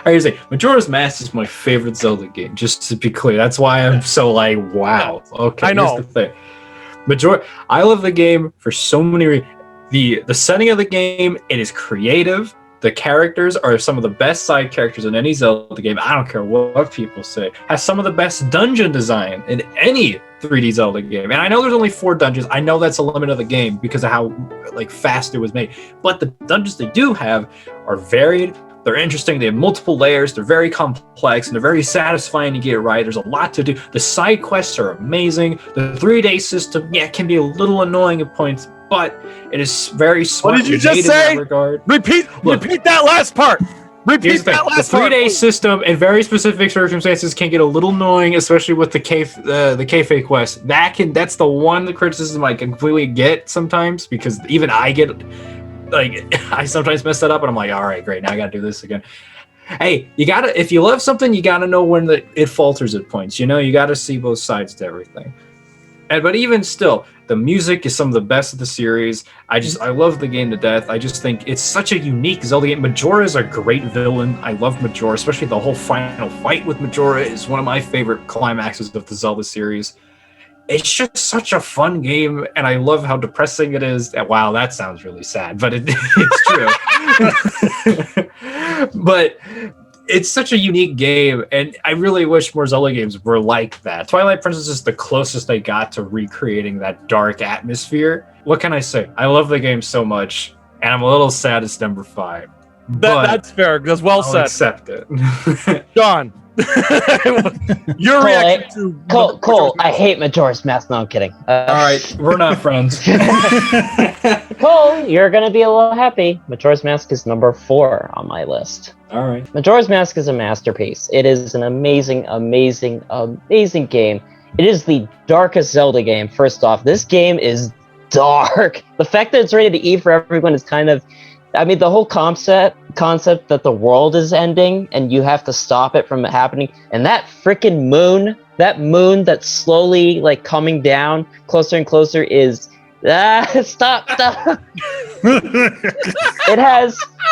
I say Majora's Mask is my favorite Zelda game, just to be clear. That's why I'm so wow. Okay, I know. Here's the thing. I love the game for so many reasons. The setting of the game, it is creative. The characters are some of the best side characters in any Zelda game. I don't care what people say. Has some of the best dungeon design in any 3D Zelda game. And I know there's only 4 dungeons. I know that's the limit of the game because of how fast it was made. But the dungeons they do have are varied. They're interesting. They have multiple layers. They're very complex and they're very satisfying to get right. There's a lot to do. The side quests are amazing. The 3-day system, can be a little annoying at points, but it is very smart. What did you just say? Repeat that last part. Repeat that last part. The 3-day system in very specific circumstances can get a little annoying, especially with the kayfabe quest. That's the one criticism I completely get sometimes because even I get I sometimes mess that up and I'm all right, great, now I gotta do this again. Hey, if you love something, you gotta know when it falters at points. You gotta see both sides to everything. But even still, The music is some of the best of the series. I love the game to death. I just think it's such a unique Zelda game. Majora is a great villain. I love Majora, especially the whole final fight with Majora is one of my favorite climaxes of the Zelda series. It's just such a fun game, and I love how depressing it is. Wow, that sounds really sad, but it's true. But it's such a unique game, and I really wish more Zelda games were like that. Twilight Princess is the closest they got to recreating that dark atmosphere. What can I say? I love the game so much, and I'm a little sad it's number 5. That's fair. That's well I'll said. Accept it. John, your reaction to Cole, I hate Majora's Mask. No, I'm kidding. All right, we're not friends. Cole, you're gonna be a little happy. Majora's Mask is number 4 on my list. All right. Majora's Mask is a masterpiece. It is an amazing, amazing, amazing game. It is the darkest Zelda game. First off, this game is dark. The fact that it's rated E for everyone is kind of, I mean, the whole concept that the world is ending and you have to stop it from happening, and that freaking moon that's slowly like coming down closer and closer is stop.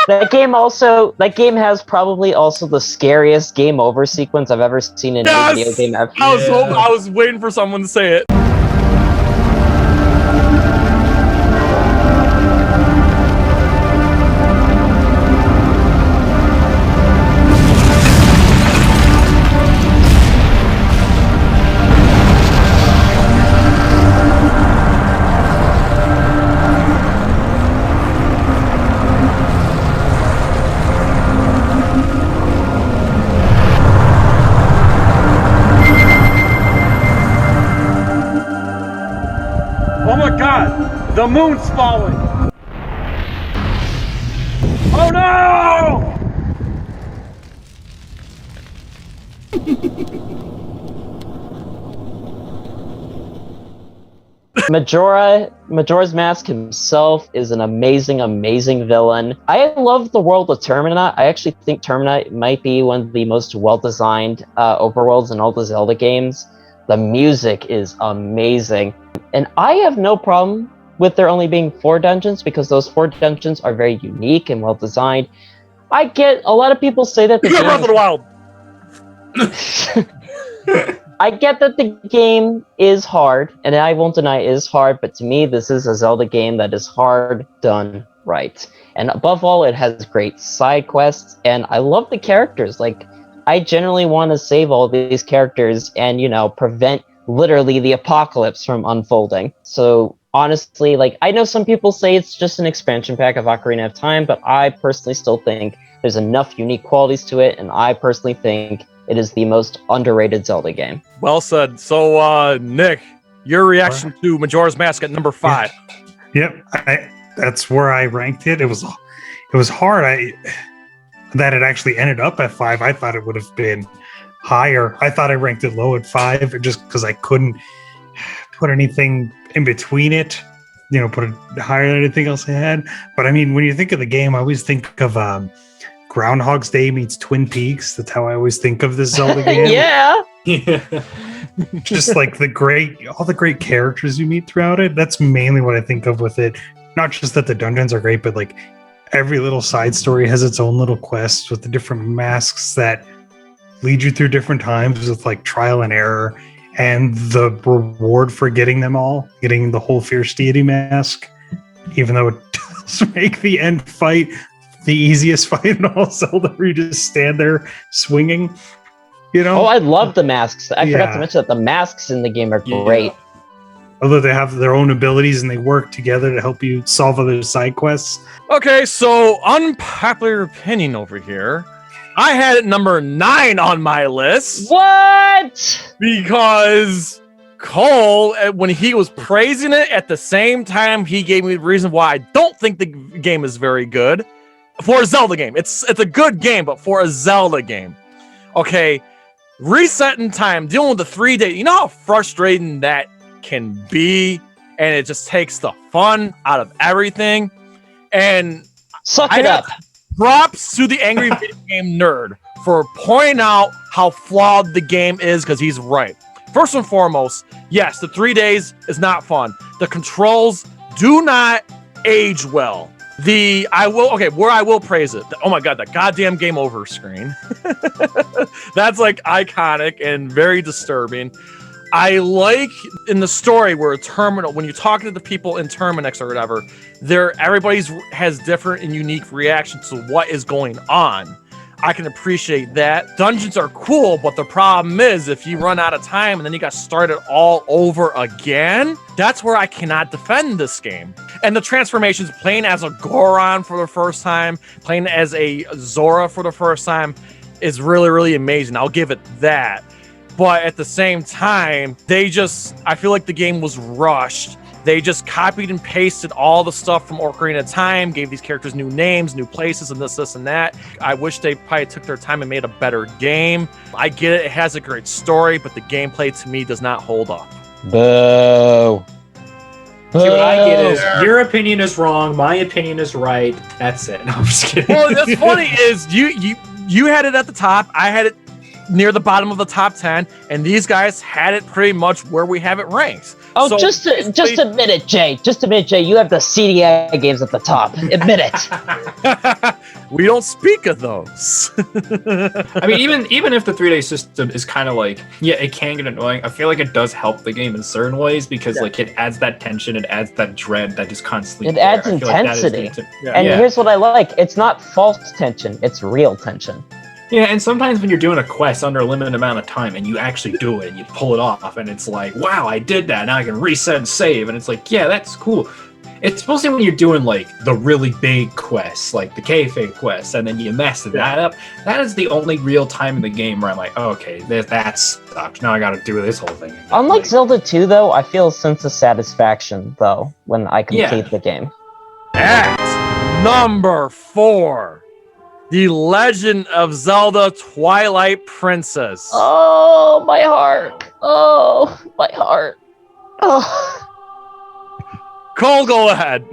That game has probably also the scariest game over sequence I've ever seen in a video game ever. I was waiting for someone to say it. Oh my god! The moon's falling! Oh no! Majora's Mask himself is an amazing, amazing villain. I love the world of Termina. I actually think Termina might be one of the most well-designed overworlds in all the Zelda games. The music is amazing. And I have no problem with there only being 4 dungeons, because those 4 dungeons are very unique and well-designed. I get a lot of people say that the game... Breath of the Wild! I get that the game is hard, and I won't deny it is hard, but to me, this is a Zelda game that is hard done right. And above all, it has great side quests, and I love the characters. Like, I generally want to save all these characters and, prevent literally the apocalypse from unfolding. So, honestly, I know some people say it's just an expansion pack of Ocarina of Time, but I personally still think there's enough unique qualities to it, and I personally think it is the most underrated Zelda game. Well said. So, Nick, your reaction to Majora's Mask at number 5. Yep, that's where I ranked it. It was hard. That it actually ended up at 5. I thought it would have been higher. I thought I ranked it low at 5 just because I couldn't put anything in between it. Put it higher than anything else I had. But I mean, when you think of the game, I always think of Groundhog's Day meets Twin Peaks. That's how I always think of this Zelda game. Yeah. Just like all the great characters you meet throughout it. That's mainly what I think of with it. Not just that the dungeons are great, but every little side story has its own little quests with the different masks that lead you through different times with trial and error, and the reward for getting them all, getting the whole Fierce Deity mask, even though it does make the end fight the easiest fight in all Zelda, where you just stand there swinging. Oh, I love the masks. I forgot to mention that the masks in the game are great. Although they have their own abilities and they work together to help you solve other side quests. Okay, so unpopular opinion over here. I had it number 9 on my list. What? Because Cole, when he was praising it, at the same time, he gave me the reason why I don't think the game is very good. For a Zelda game. It's a good game, but for a Zelda game. Okay, reset in time, dealing with the 3 day. You know how frustrating that can be, and it just takes the fun out of everything. And suck it up. Props to the angry video game nerd for pointing out how flawed the game is, because he's right. First and foremost, yes, the 3 days is not fun. The controls do not age well. Where I will praise it. Oh my God, that goddamn game over screen. That's like iconic and very disturbing. I like in the story where when you're talking to the people in Terminix or whatever, everybody's has different and unique reactions to what is going on. I can appreciate that. Dungeons are cool, but the problem is if you run out of time and then you got started all over again, that's where I cannot defend this game. And the transformations, playing as a Goron for the first time, playing as a Zora for the first time is really, really amazing. I'll give it that. But at the same time, I feel like the game was rushed. They just copied and pasted all the stuff from Ocarina of Time, gave these characters new names, new places, and this, and that. I wish they probably took their time and made a better game. I get it has a great story, but the gameplay to me does not hold up. Boo. See, what I get is your opinion is wrong, my opinion is right. That's it. No, I'm just kidding. Well, that's funny is you had it at the top, I had it near the bottom of the top 10, and these guys had it pretty much where we have it ranked. Oh, so just admit it, Jay. Just admit it, Jay. You have the CDI games at the top. Admit it. We don't speak of those. I mean, even if the 3-day system is kind of like, yeah, it can get annoying. I feel like it does help the game in certain ways because like it adds that tension, it adds that dread that is constantly. It adds intensity. And here's what I like: it's not false tension; it's real tension. Yeah, and sometimes when you're doing a quest under a limited amount of time and you actually do it and you pull it off and it's like, wow, I did that. Now I can reset and save. And it's like, yeah, that's cool. It's mostly when you're doing like the really big quests, like the kayfabe quest, and then you mess that up. That is the only real time in the game where I'm like, oh, okay, that sucks. Now I got to do this whole thing again. Unlike Zelda 2, though, I feel a sense of satisfaction, though, when I complete the game. At number 4. The Legend of Zelda Twilight Princess. Oh, my heart. Oh, my heart. Oh. Cole, go ahead.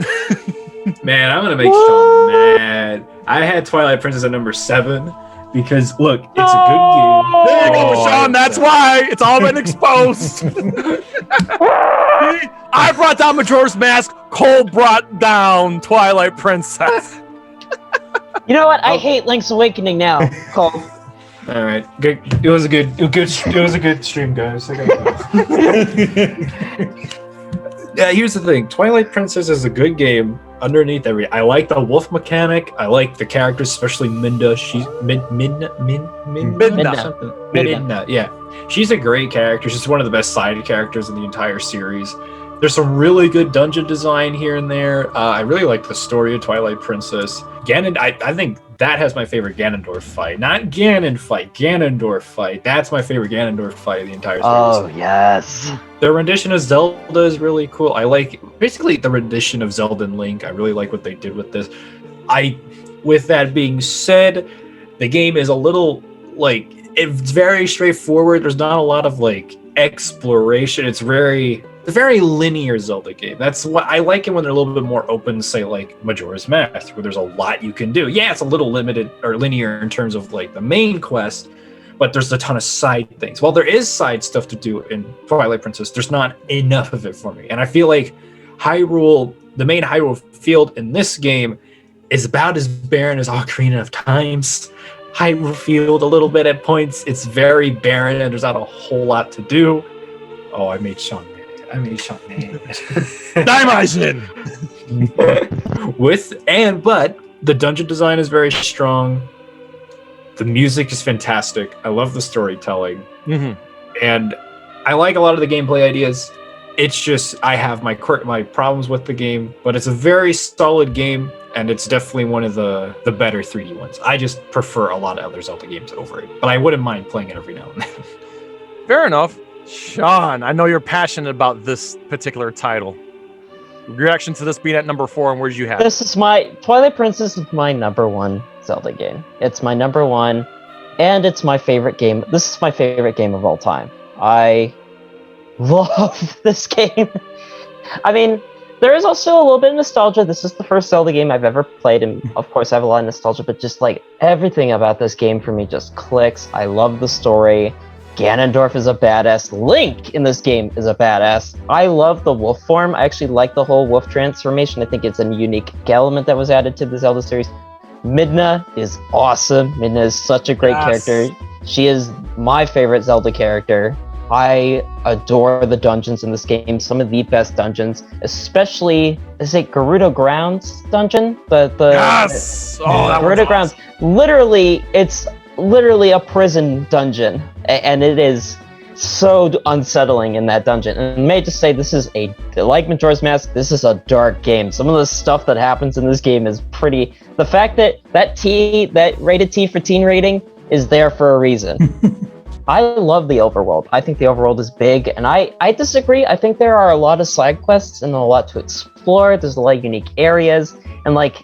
Man, I'm going to make Sean mad. I had Twilight Princess at number 7 because, look, it's a good game. There you go, Sean. That's why. It's all been exposed. I brought down Majora's Mask. Cole brought down Twilight Princess. You know what? I hate Link's Awakening now, Cole. All right, good. It was a good stream, guys. Yeah, here's the thing. Twilight Princess is a good game. Underneath I like the wolf mechanic. I like the characters, especially Minda. She's Minda. Yeah, she's a great character. She's one of the best side characters in the entire series. There's some really good dungeon design here and there. I really like the story of Twilight Princess. I think that has my favorite Ganondorf fight. Not Ganon fight, Ganondorf fight. That's my favorite Ganondorf fight of the entire series. Oh, yes. The rendition of Zelda is really cool. I like, basically, the rendition of Zelda and Link. I really like what they did with this. With that being said, the game is a little, like, it's very straightforward. There's not a lot of, like, exploration. It's very linear Zelda game. That's what I like it when they're a little bit more open, say like Majora's Mask, where there's a lot you can do. Yeah, it's a little limited or linear in terms of like the main quest, but there's a ton of side things. While there is side stuff to do in Twilight Princess, there's not enough of it for me. And I feel like Hyrule, the main Hyrule field in this game, is about as barren as Ocarina of Time's Hyrule field a little bit at points. It's very barren and there's not a whole lot to do. Oh, I made Sean mad. Dimension. But the dungeon design is very strong. The music is fantastic. I love the storytelling. Mm-hmm. And I like a lot of the gameplay ideas. It's just I have my problems with the game, but it's a very solid game, and it's definitely one of the better 3D ones. I just prefer a lot of other Zelda games over it, but I wouldn't mind playing it every now and then. Fair enough. Sean, I know you're passionate about this particular title. Reaction to this being at number 4, and where'd you have it? Twilight Princess is my number 1 Zelda game. It's my number 1, and it's my favorite game. This is my favorite game of all time. I love this game. I mean, there is also a little bit of nostalgia. This is the first Zelda game I've ever played, and of course I have a lot of nostalgia, but just like everything about this game for me just clicks. I love the story. Ganondorf is a badass. Link in this game is a badass. I love the wolf form. I actually like the whole wolf transformation. I think it's a unique element that was added to the Zelda series. Midna is awesome. Midna is such a great character. She is my favorite Zelda character. I adore the dungeons in this game. Some of the best dungeons, especially, is it Gerudo Grounds dungeon? Yes! Oh, that Gerudo Grounds. Literally, it's literally a prison dungeon, and it is so unsettling in that dungeon. And may I just say, this is like Majora's Mask, this is a dark game. Some of the stuff that happens in this game is pretty. The fact that rated T for teen rating is there for a reason. I love the overworld. I think the overworld is big, and I disagree. I think there are a lot of side quests and a lot to explore. There's a lot of unique areas, and like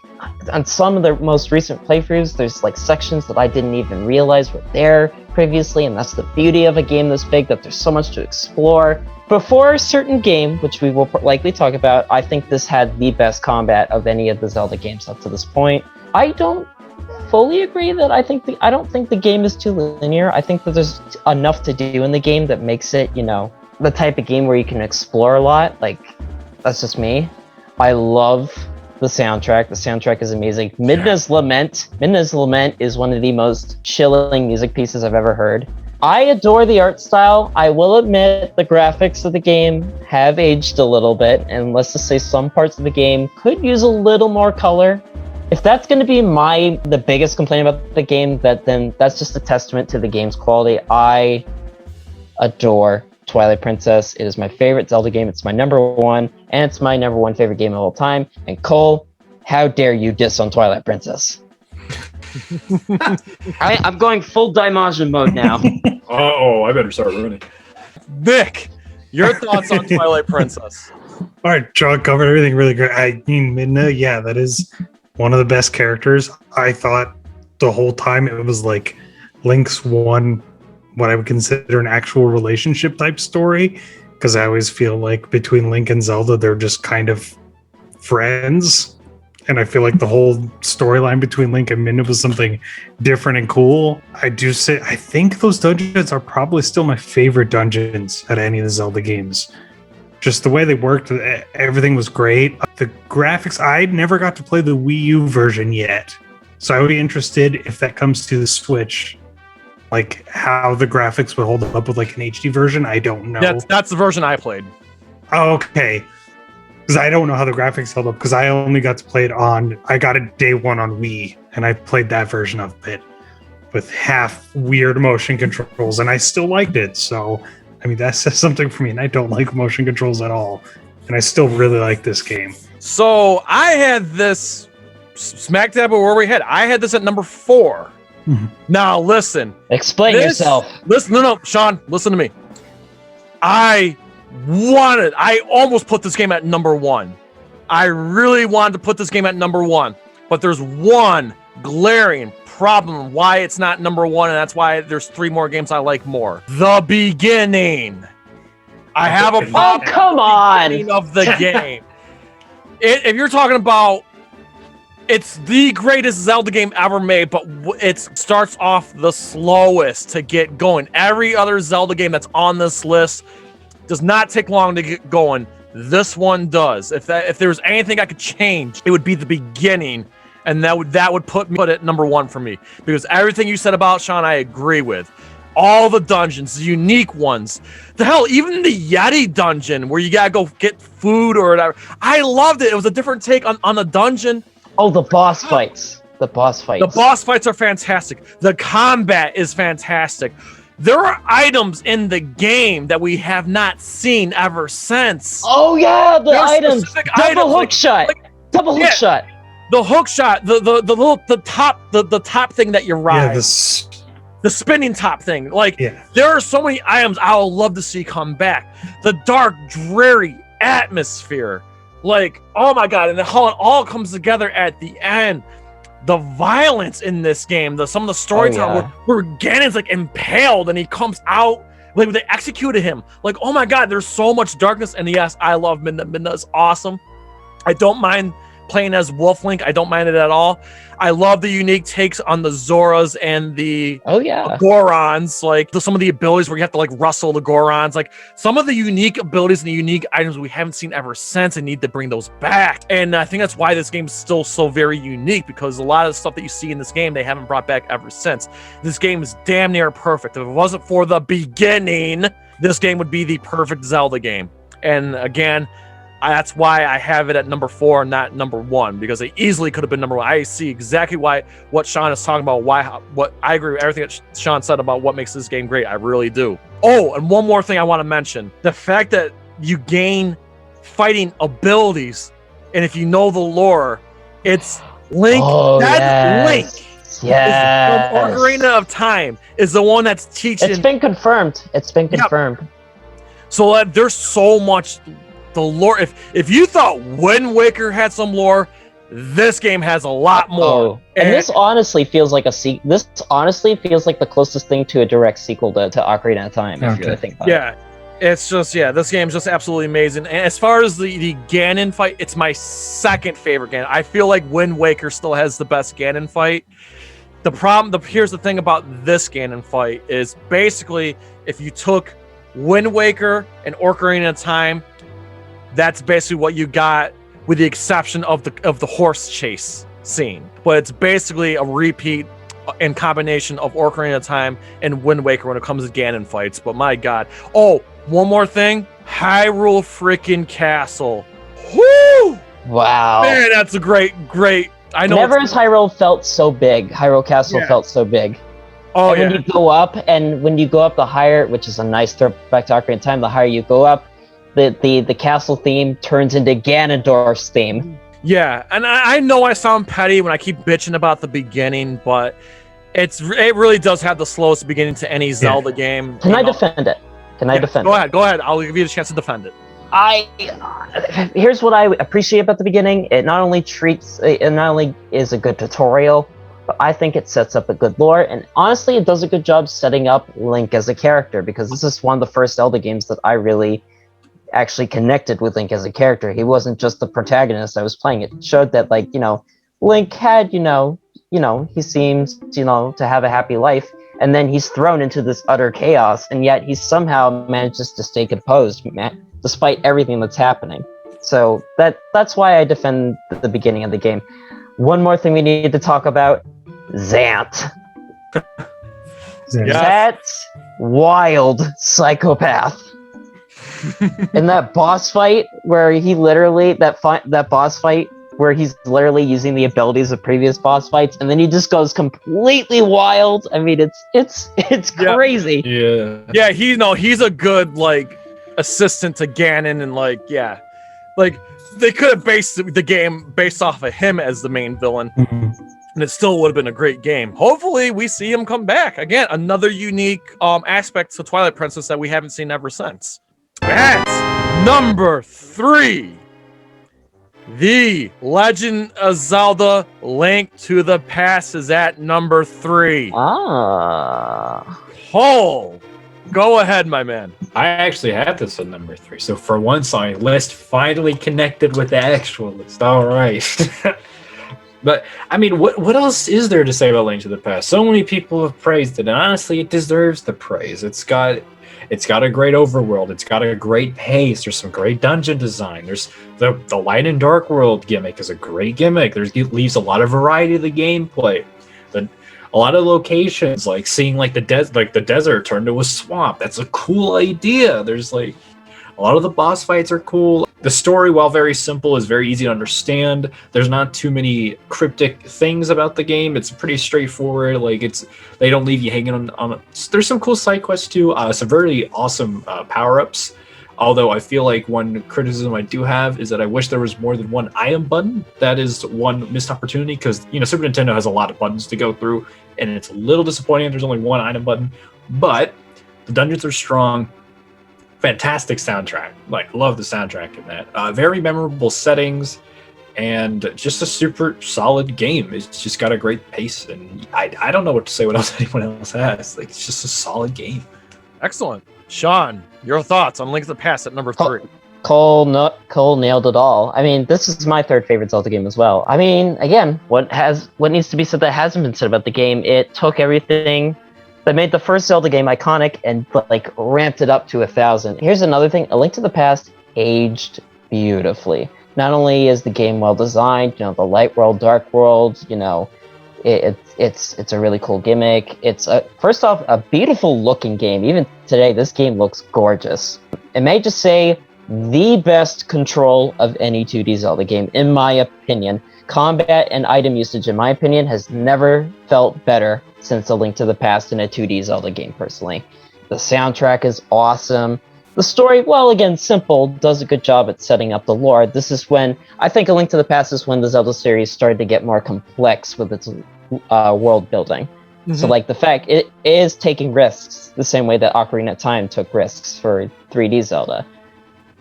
on some of the most recent playthroughs, there's like sections that I didn't even realize were there previously, and that's the beauty of a game this big, that there's so much to explore. Before a certain game, which we will likely talk about, I think this had the best combat of any of the Zelda games up to this point. I don't fully agree that I don't think the game is too linear. I think that there's enough to do in the game that makes it, the type of game where you can explore a lot. Like, that's just me. I love the soundtrack. The soundtrack is amazing. Midna's Lament is one of the most chilling music pieces I've ever heard. I adore the art style. I will admit the graphics of the game have aged a little bit, and let's just say some parts of the game could use a little more color. If that's going to be the biggest complaint about the game, then that's just a testament to the game's quality. I adore Twilight Princess. It is my favorite Zelda game. It's my number one, and it's my number one favorite game of all time. And Cole, how dare you diss on Twilight Princess? I'm going full Daimajin mode now. I better start running. Nick, your thoughts on Twilight Princess? All right, John covered everything really great. I mean, Midna, yeah, that is one of the best characters. I thought the whole time it was like Link's one, what I would consider an actual relationship type story, because I always feel like between Link and Zelda, they're just kind of friends. And I feel like the whole storyline between Link and Midna was something different and cool. I think those dungeons are probably still my favorite dungeons at any of the Zelda games. Just the way they worked, everything was great. The graphics, I never got to play the Wii U version yet. So I would be interested if that comes to the Switch, like how the graphics would hold up with like an HD version. I don't know. That's the version I played. Oh, okay. Because I don't know how the graphics held up, because I only got to play it I got it day one on Wii, and I played that version of it with half weird motion controls, and I still liked it. So I mean, that says something for me, and I don't like motion controls at all. And I still really like this game. So I had this smack dab where we had. I had this at number 4. Mm-hmm. Now listen. Explain yourself. Listen, no, Sean, listen to me. I almost put this game at number 1. I really wanted to put this game at number 1, but there's one glaring problem why it's not number 1, and that's why there's 3 more games I like more. The beginning. I have a problem. Oh, come on! The beginning of the game. If you're talking about, it's the greatest Zelda game ever made, but it starts off the slowest to get going. Every other Zelda game that's on this list does not take long to get going. This one does. If there was anything I could change, it would be the beginning. And that would put it at number 1 for me, because everything you said about Sean, I agree with. All the dungeons, the unique ones, the hell, even the Yeti dungeon where you gotta go get food or whatever. I loved it. It was a different take on the dungeon. Oh, the boss fights. The boss fights are fantastic. The combat is fantastic. There are items in the game that we have not seen ever since. Oh yeah, the items. Double hook shot. Double hook shot. The hook shot, the top thing that you ride, the spinning top thing. Like, there are so many items I would love to see come back. The dark, dreary atmosphere, like, oh my god, and how it all comes together at the end. The violence in this game, some of the storytelling where Ganon's like impaled and he comes out, like they executed him. Like, oh my god, there's so much darkness. And yes, I love Midna. Midna is awesome. I don't mind playing as Wolf Link, I don't mind it at all. I love the unique takes on the Zoras and the Gorons, like some of the abilities where you have to like rustle the Gorons, like some of the unique abilities and the unique items we haven't seen ever since and need to bring those back. And I think that's why this game's still so very unique, because a lot of the stuff that you see in this game, they haven't brought back ever since. This game is damn near perfect. If it wasn't for the beginning, this game would be the perfect Zelda game. And again, that's why I have it at number 4 and not number 1, because it easily could have been number 1. I see exactly what Sean is talking about. What I agree with everything that Sean said about what makes this game great. I really do. Oh, and one more thing I want to mention: the fact that you gain fighting abilities, and if you know the lore, it's Link. Link. Yes. From Ocarina of Time is the one that's teaching. It's been confirmed. Yep. So there's so much. The lore. If you thought Wind Waker had some lore, this game has a lot more. And this honestly feels like This honestly feels like the closest thing to a direct sequel to Ocarina of Time. If you really think about it. It's just this game's just absolutely amazing. And as far as the Ganon fight, it's my second favorite Ganon. I feel like Wind Waker still has the best Ganon fight. Here's the thing about this Ganon fight is basically if you took Wind Waker and Ocarina of Time, that's basically what you got, with the exception of the horse chase scene. But it's basically a repeat and combination of Ocarina of Time and Wind Waker when it comes to Ganon fights. But my God. Oh, one more thing. Hyrule freaking Castle. Woo! Wow. Man, that's a great. I know. Never has Hyrule felt so big. Hyrule Castle felt so big. Oh, and when you go up the higher, which is a nice throwback to Ocarina of Time, the higher you go up, the castle theme turns into Ganondorf's theme. Yeah, and I know I sound petty when I keep bitching about the beginning, but it really does have the slowest beginning to any Zelda game. Can I defend it? Go ahead. I'll give you the chance to defend it. Here's what I appreciate about the beginning. It not only is a good tutorial, but I think it sets up a good lore, and honestly, it does a good job setting up Link as a character, because this is one of the first Zelda games that I really actually connected with Link as a character. He wasn't just the protagonist I was playing. It showed that, like, Link had, he seems, to have a happy life, and then he's thrown into this utter chaos, and yet he somehow manages to stay composed, despite everything that's happening. So that's why I defend the beginning of the game. One more thing we need to talk about: Zant. That's wild psychopath. In that boss fight where he literally that boss fight where he's literally using the abilities of previous boss fights, and then he just goes completely wild. I mean, it's crazy. Yeah. He's a good assistant to Ganon, and they could have based the game based off of him as the main villain, and it still would have been a great game. Hopefully, we see him come back again. Another unique aspect to Twilight Princess that we haven't seen ever since. At number 3, The Legend of Zelda Link to the Past is at number 3. Cole, go ahead, my man. I actually had this at number 3. So for once, my list finally connected with the actual list. All right. But I mean, what else is there to say about Link to the Past? So many people have praised it, and honestly, it deserves the praise. It's got a great overworld. It's got a great pace. There's some great dungeon design. There's the light and dark world gimmick is a great gimmick. It leaves a lot of variety to the gameplay. A lot of locations, like seeing the desert turn to a swamp. That's a cool idea. There's a lot of the boss fights are cool. The story, while very simple, is very easy to understand. There's not too many cryptic things about the game. It's pretty straightforward. They don't leave you hanging on. There's some cool side quests too. Some very awesome power-ups. Although I feel like one criticism I do have is that I wish there was more than one item button. That is one missed opportunity, because Super Nintendo has a lot of buttons to go through, and it's a little disappointing if there's only one item button. But the dungeons are strong. Fantastic soundtrack. Love the soundtrack in that. Very memorable settings, and just a super solid game. It's just got a great pace, and I don't know what to say what else anyone else has. It's just a solid game. Excellent. Sean, your thoughts on Link to the Past at number 3? Cole nailed it all. I mean, this is my third favorite Zelda game as well. I mean, again, what needs to be said that hasn't been said about the game? It took everything that made the first Zelda game iconic and like ramped it up to 1,000. Here's another thing: A Link to the Past aged beautifully. Not only is the game well designed, the light world, dark world, it's a really cool gimmick. It's first off a beautiful looking game. Even today, this game looks gorgeous. It may just say the best control of any 2D Zelda game, in my opinion. Combat and item usage, in my opinion, has never felt better since A Link to the Past in a 2D Zelda game, personally. The soundtrack is awesome. The story, well, again, simple, does a good job at setting up the lore. This is when, I think A Link to the Past is when the Zelda series started to get more complex with its world building. Mm-hmm. So, like, the fact it is taking risks the same way that Ocarina of Time took risks for 3D Zelda.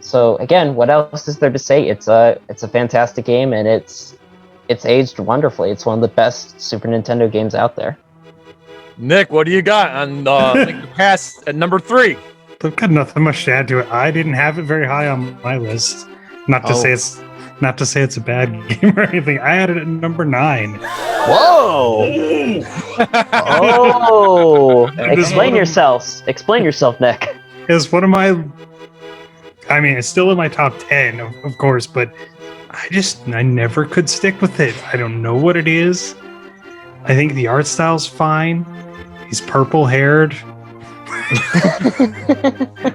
So, again, what else is there to say? It's a fantastic game, and it's aged wonderfully. It's one of the best Super Nintendo games out there. Nick, what do you got on Link to the Past at number 3? I've got nothing much to add to it. I didn't have it very high on my list. Not to say it's a bad game or anything. I had it at number 9. Whoa! Oh! Explain yourself, Nick. It's one of my... I mean, it's still in my top 10, of course, but I never could stick with it. I don't know what it is. I think the art style's fine. He's purple-haired.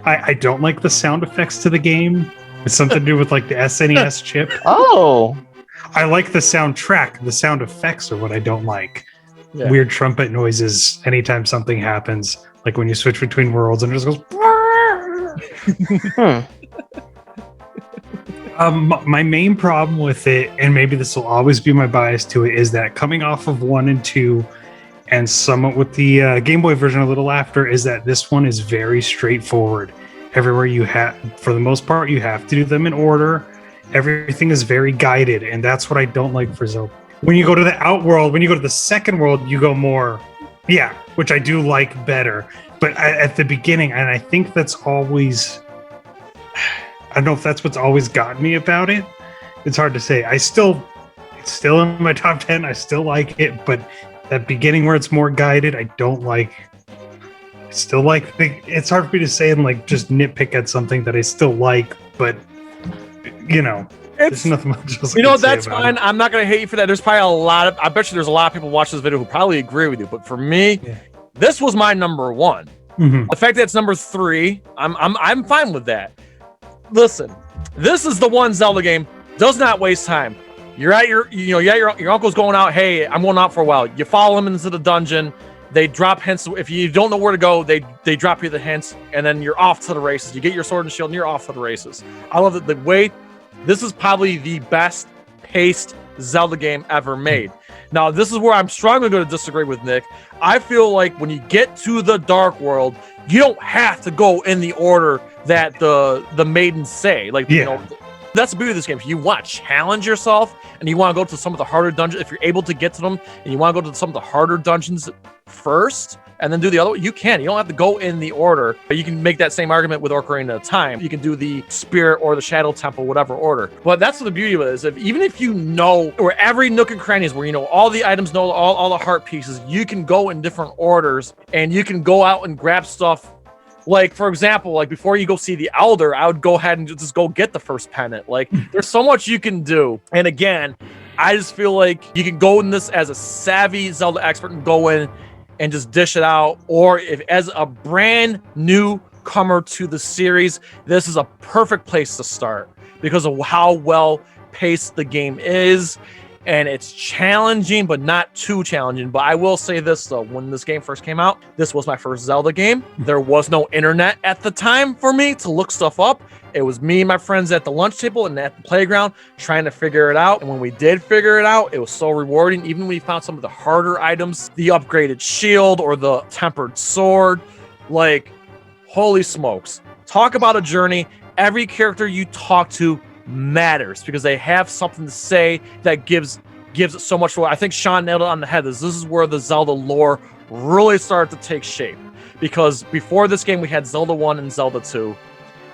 I don't like the sound effects to the game. It's something to do with like the SNES chip. Oh! I like the soundtrack. The sound effects are what I don't like. Yeah. Weird trumpet noises anytime something happens. Like when you switch between worlds and it just goes... My main problem with it, and maybe this will always be my bias to it, is that coming off of 1 and 2, and somewhat with the Game Boy version a little after, is that this one is very straightforward. Everywhere for the most part, you have to do them in order. Everything is very guided, and that's what I don't like for Zelda. When you go to the Outworld, when you go to the second world, you go more, which I do like better. But at the beginning, and I think that's always... I don't know if that's what's always gotten me about it. It's hard to say. It's still in my top 10. I still like it, but that beginning where it's more guided, I don't like. I still like. It's hard for me to say and like just nitpick at something that I still like, but there's nothing much else. That's fine. I'm not gonna hate you for that. There's probably I bet you there's a lot of people watching this video who probably agree with you, but for me, this was my number 1. Mm-hmm. The fact that it's number 3, I'm fine with that. Listen, this is the one Zelda game, does not waste time. You're at your uncle's going out. Hey, I'm going out for a while. You follow him into the dungeon. They drop hints. If you don't know where to go, they drop you the hints, and then you're off to the races. You get your sword and shield, and you're off to the races. I love it. The way this is probably the best paced Zelda game ever made. Now, this is where I'm strongly going to disagree with Nick. I feel like when you get to the Dark World, you don't have to go in the order that the maidens say. That's the beauty of this game. If you want to challenge yourself and you want to go to some of the harder dungeons, if you're able to get to them and you want to go to some of the harder dungeons first and then do the other one, you can. You don't have to go in the order. You can make that same argument with Ocarina of Time. You can do the Spirit or the Shadow Temple, whatever order. But that's what the beauty of it is. Even if you know where every nook and cranny is, where you know all the items, know all the heart pieces, you can go in different orders and you can go out and grab stuff. Like, for example, like before you go see the Elder, I would go ahead and just go get the first pennant. Like, there's so much you can do. And again, I just feel like you can go in this as a savvy Zelda expert and go in and just dish it out. Or if as a brand new comer to the series, this is a perfect place to start because of how well paced the game is. And it's challenging, but not too challenging. But I will say this, though. When this game first came out, this was my first Zelda game. There was no internet at the time for me to look stuff up. It was me and my friends at the lunch table and at the playground trying to figure it out. And when we did figure it out, it was so rewarding. Even when we found some of the harder items, the upgraded shield or the tempered sword, like, holy smokes. Talk about a journey. Every character you talk to matters because they have something to say that gives it so much. I think Sean nailed it on the head. This is where the Zelda lore really started to take shape, because before this game we had Zelda 1 and Zelda 2,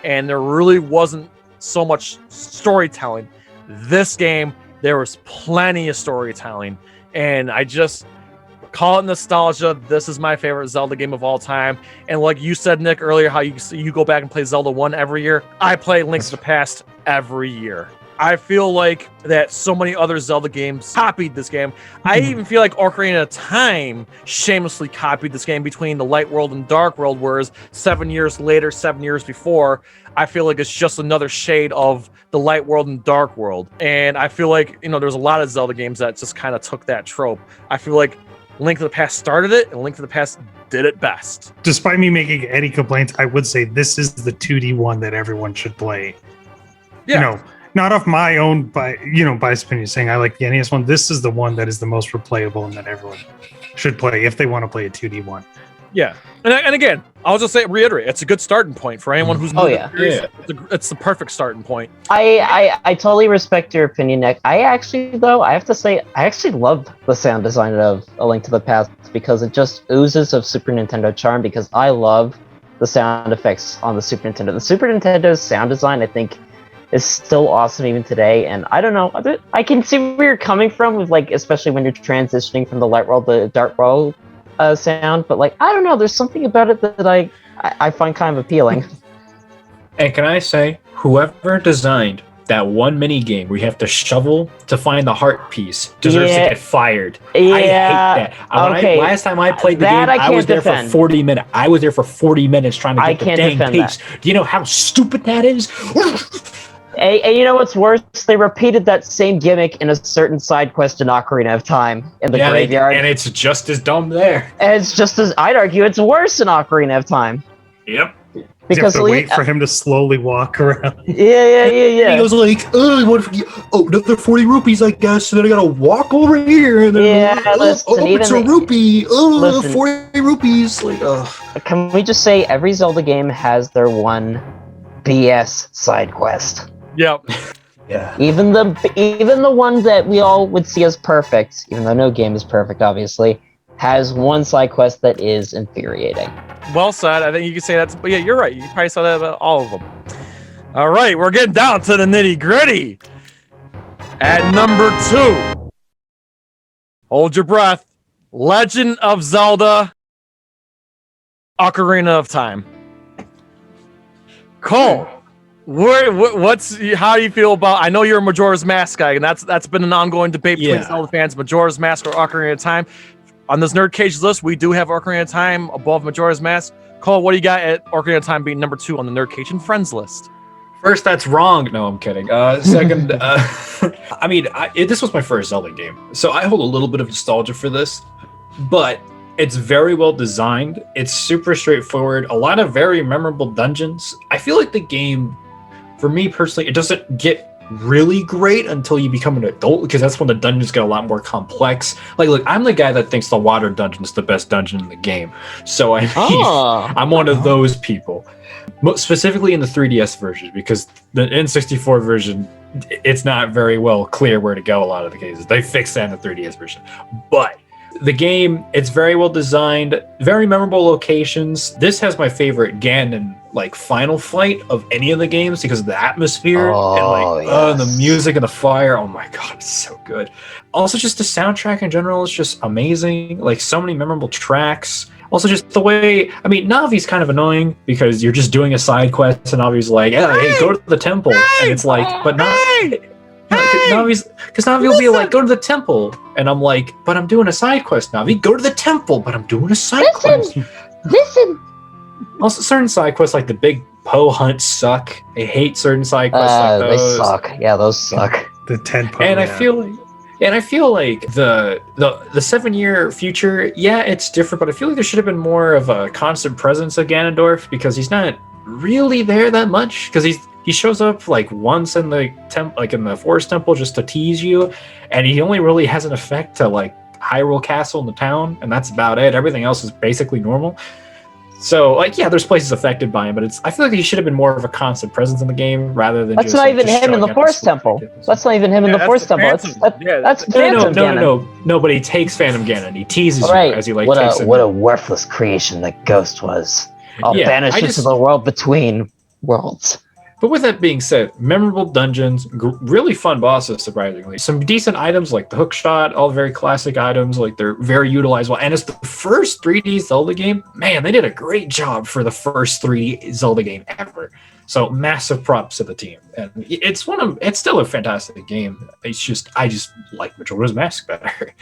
and there really wasn't so much storytelling. This game, there was plenty of storytelling, and I just call it nostalgia. This is my favorite Zelda game of all time. And like you said, Nick, earlier, how you go back and play Zelda 1 every year. I play Link to the Past every year. I feel like that so many other Zelda games copied this game. I even feel like Ocarina of Time shamelessly copied this game between the Light World and Dark World, whereas 7 years later, 7 years before, I feel like it's just another shade of the Light World and Dark World. And I feel like, there's a lot of Zelda games that just kind of took that trope. I feel like Link to the Past started it, and Link to the Past did it best. Despite me making any complaints, I would say this is the 2D one that everyone should play. Yeah. Not off my own biased opinion, saying I like the NES one. This is the one that is the most replayable and that everyone should play if they want to play a 2D one. Yeah, and again, I'll just reiterate, it's a good starting point for anyone who's new. Oh yeah, it's the perfect starting point. I totally respect your opinion, Nick. I have to say, I actually love the sound design of A Link to the Past because it just oozes of Super Nintendo charm. Because I love the sound effects on the Super Nintendo. The Super Nintendo's sound design, I think, is still awesome even today. And I don't know, I can see where you're coming from with especially when you're transitioning from the Light World to Dark World sound, but I don't know, there's something about it that I find kind of appealing. And can I say, whoever designed that one mini game where you have to shovel to find the heart piece deserves to get fired. Yeah. I hate that. Last time I played the game, I was there for 40 minutes. I was there for 40 minutes trying to get the dang piece. Do you know how stupid that is? And you know what's worse? They repeated that same gimmick in a certain side quest in Ocarina of Time in the graveyard. And it's just as dumb there. And it's just as, I'd argue, it's worse in Ocarina of Time. Yep. Because you have to wait for him to slowly walk around. Yeah. He goes another 40 rupees, I guess, and then I gotta walk over here, and then it's a rupee. 40 rupees. Can we just say every Zelda game has their one BS side quest? Yep. Yeah. Even the one that we all would see as perfect, even though no game is perfect, obviously, has one side quest that is infuriating. Well said. I think you can say that. But yeah, you're right. You can probably say that about all of them. All right, we're getting down to the nitty gritty. At number 2, hold your breath. Legend of Zelda Ocarina of Time. Cole, how do you feel about? I know you're a Majora's Mask guy, and that's been an ongoing debate between Zelda fans. Majora's Mask or Ocarina of Time. On this NerdCage list, we do have Ocarina of Time above Majora's Mask. Cole, what do you got at Ocarina of Time being number 2 on the NerdCage and Friends list? First, that's wrong. No, I'm kidding. Second, this was my first Zelda game, so I hold a little bit of nostalgia for this, but it's very well designed. It's super straightforward. A lot of very memorable dungeons. I feel like the game, for me personally, it doesn't get really great until you become an adult, because that's when the dungeons get a lot more complex. Look, I'm the guy that thinks the water dungeon is the best dungeon in the game, so I'm one of those people. Specifically in the 3DS version, because the N64 version, it's not very well clear where to go a lot of the cases. They fixed that in the 3DS version, but the game, it's very well designed, very memorable locations. This has my favorite Ganon final fight of any of the games because of the atmosphere and the music and the fire. Oh my god, it's so good. Also, just the soundtrack in general is just amazing. So many memorable tracks. Also, just the way, Navi's kind of annoying because you're just doing a side quest and Navi's like, hey, go to the temple. And it's but not. Because Navi will be like, go to the temple. And I'm like, but I'm doing a side quest, Navi. Go to the temple, but I'm doing a side quest. Listen. Also, certain side quests like the big Poe hunts suck. I hate certain side quests like those. They suck. Yeah, those suck. The 10 Poe. And I feel like the 7-year future, it's different, but I feel like there should have been more of a constant presence of Ganondorf because he's not really there that much, because he shows up once in the in the Forest Temple just to tease you, and he only really has an effect to Hyrule Castle and the town, and that's about it. Everything else is basically normal. So there's places affected by him, but I feel like he should have been more of a constant presence in the game rather than that's not even him in the Forest Temple. That's not even him in the Forest Temple. That's Phantom Ganon. No, but he takes Phantom Ganon. He teases you as he takes him. What a worthless creation that Ghost was. I'll banish you to the world between worlds. But with that being said, memorable dungeons, really fun bosses, surprisingly. Some decent items like the hook shot, all very classic items, like they're very utilizable. And it's the first 3D Zelda game. Man, they did a great job for the first 3D Zelda game ever. So massive props to the team. And it's still a fantastic game. I just like Majora's Mask better.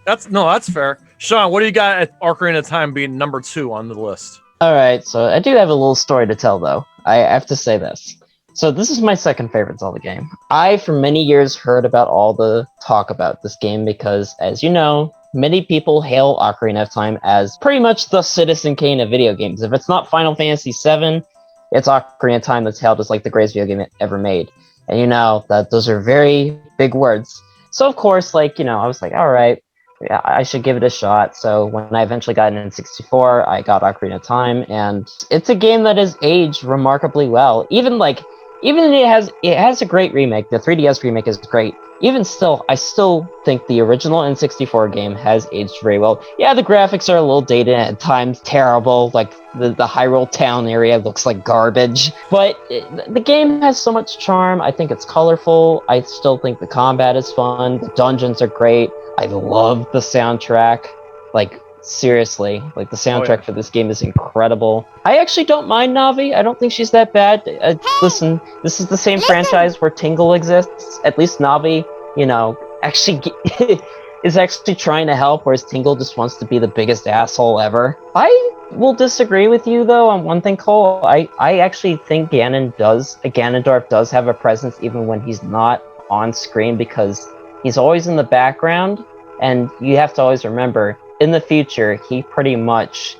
That's fair. Sean, what do you got at Ocarina of Time being number 2 on the list? All right, so I do have a little story to tell, though. I have to say this. So this is my second favorite Zelda game. I, for many years, heard about all the talk about this game because, as you know, many people hail Ocarina of Time as pretty much the Citizen Kane of video games. If it's not Final Fantasy VII, it's Ocarina of Time that's hailed as like the greatest video game ever made. And you know, that those are very big words. So of course, like, you know, I was like, all right, yeah, I should give it a shot. So when I eventually got an N64, I got Ocarina of Time, and it's a game that has aged remarkably well. Even it has a great remake. The 3DS remake is great. Even still, I still think the original N64 game has aged very well. Yeah, the graphics are a little dated and at times terrible. Like the Hyrule Town area looks like garbage. But the game has so much charm. I think it's colorful. I still think the combat is fun. The dungeons are great. I love the soundtrack. Like, seriously, like the soundtrack for this game is incredible. I actually don't mind Navi. I don't think she's that bad. Listen, this is the same franchise where Tingle exists. At least Navi, you know, actually is actually trying to help, whereas Tingle just wants to be the biggest asshole ever. I will disagree with you, though, on one thing, Cole. I actually think Ganondorf does have a presence even when he's not on screen, because he's always in the background, and you have to always remember, in the future, he pretty much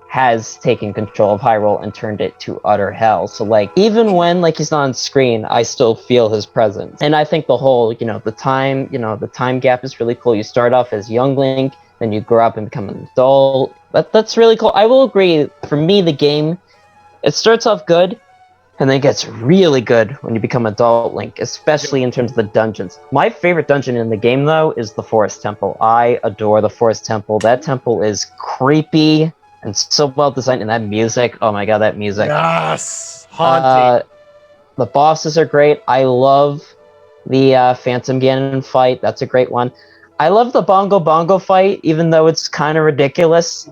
has taken control of Hyrule and turned it to utter hell. So, like, even when, like, he's not on screen, I still feel his presence. And I think the whole, the time gap is really cool. You start off as young Link, then you grow up and become an adult. That's really cool. I will agree, for me, the game, it starts off good, and then it gets really good when you become adult Link, especially in terms of the dungeons. My favorite dungeon in the game, though, is the Forest Temple. I adore the Forest Temple. That temple is creepy and so well designed, and that music, oh my god, that music. Yes! Haunting. The bosses are great. I love the Phantom Ganon fight. That's a great one. I love the Bongo Bongo fight, even though it's kind of ridiculous.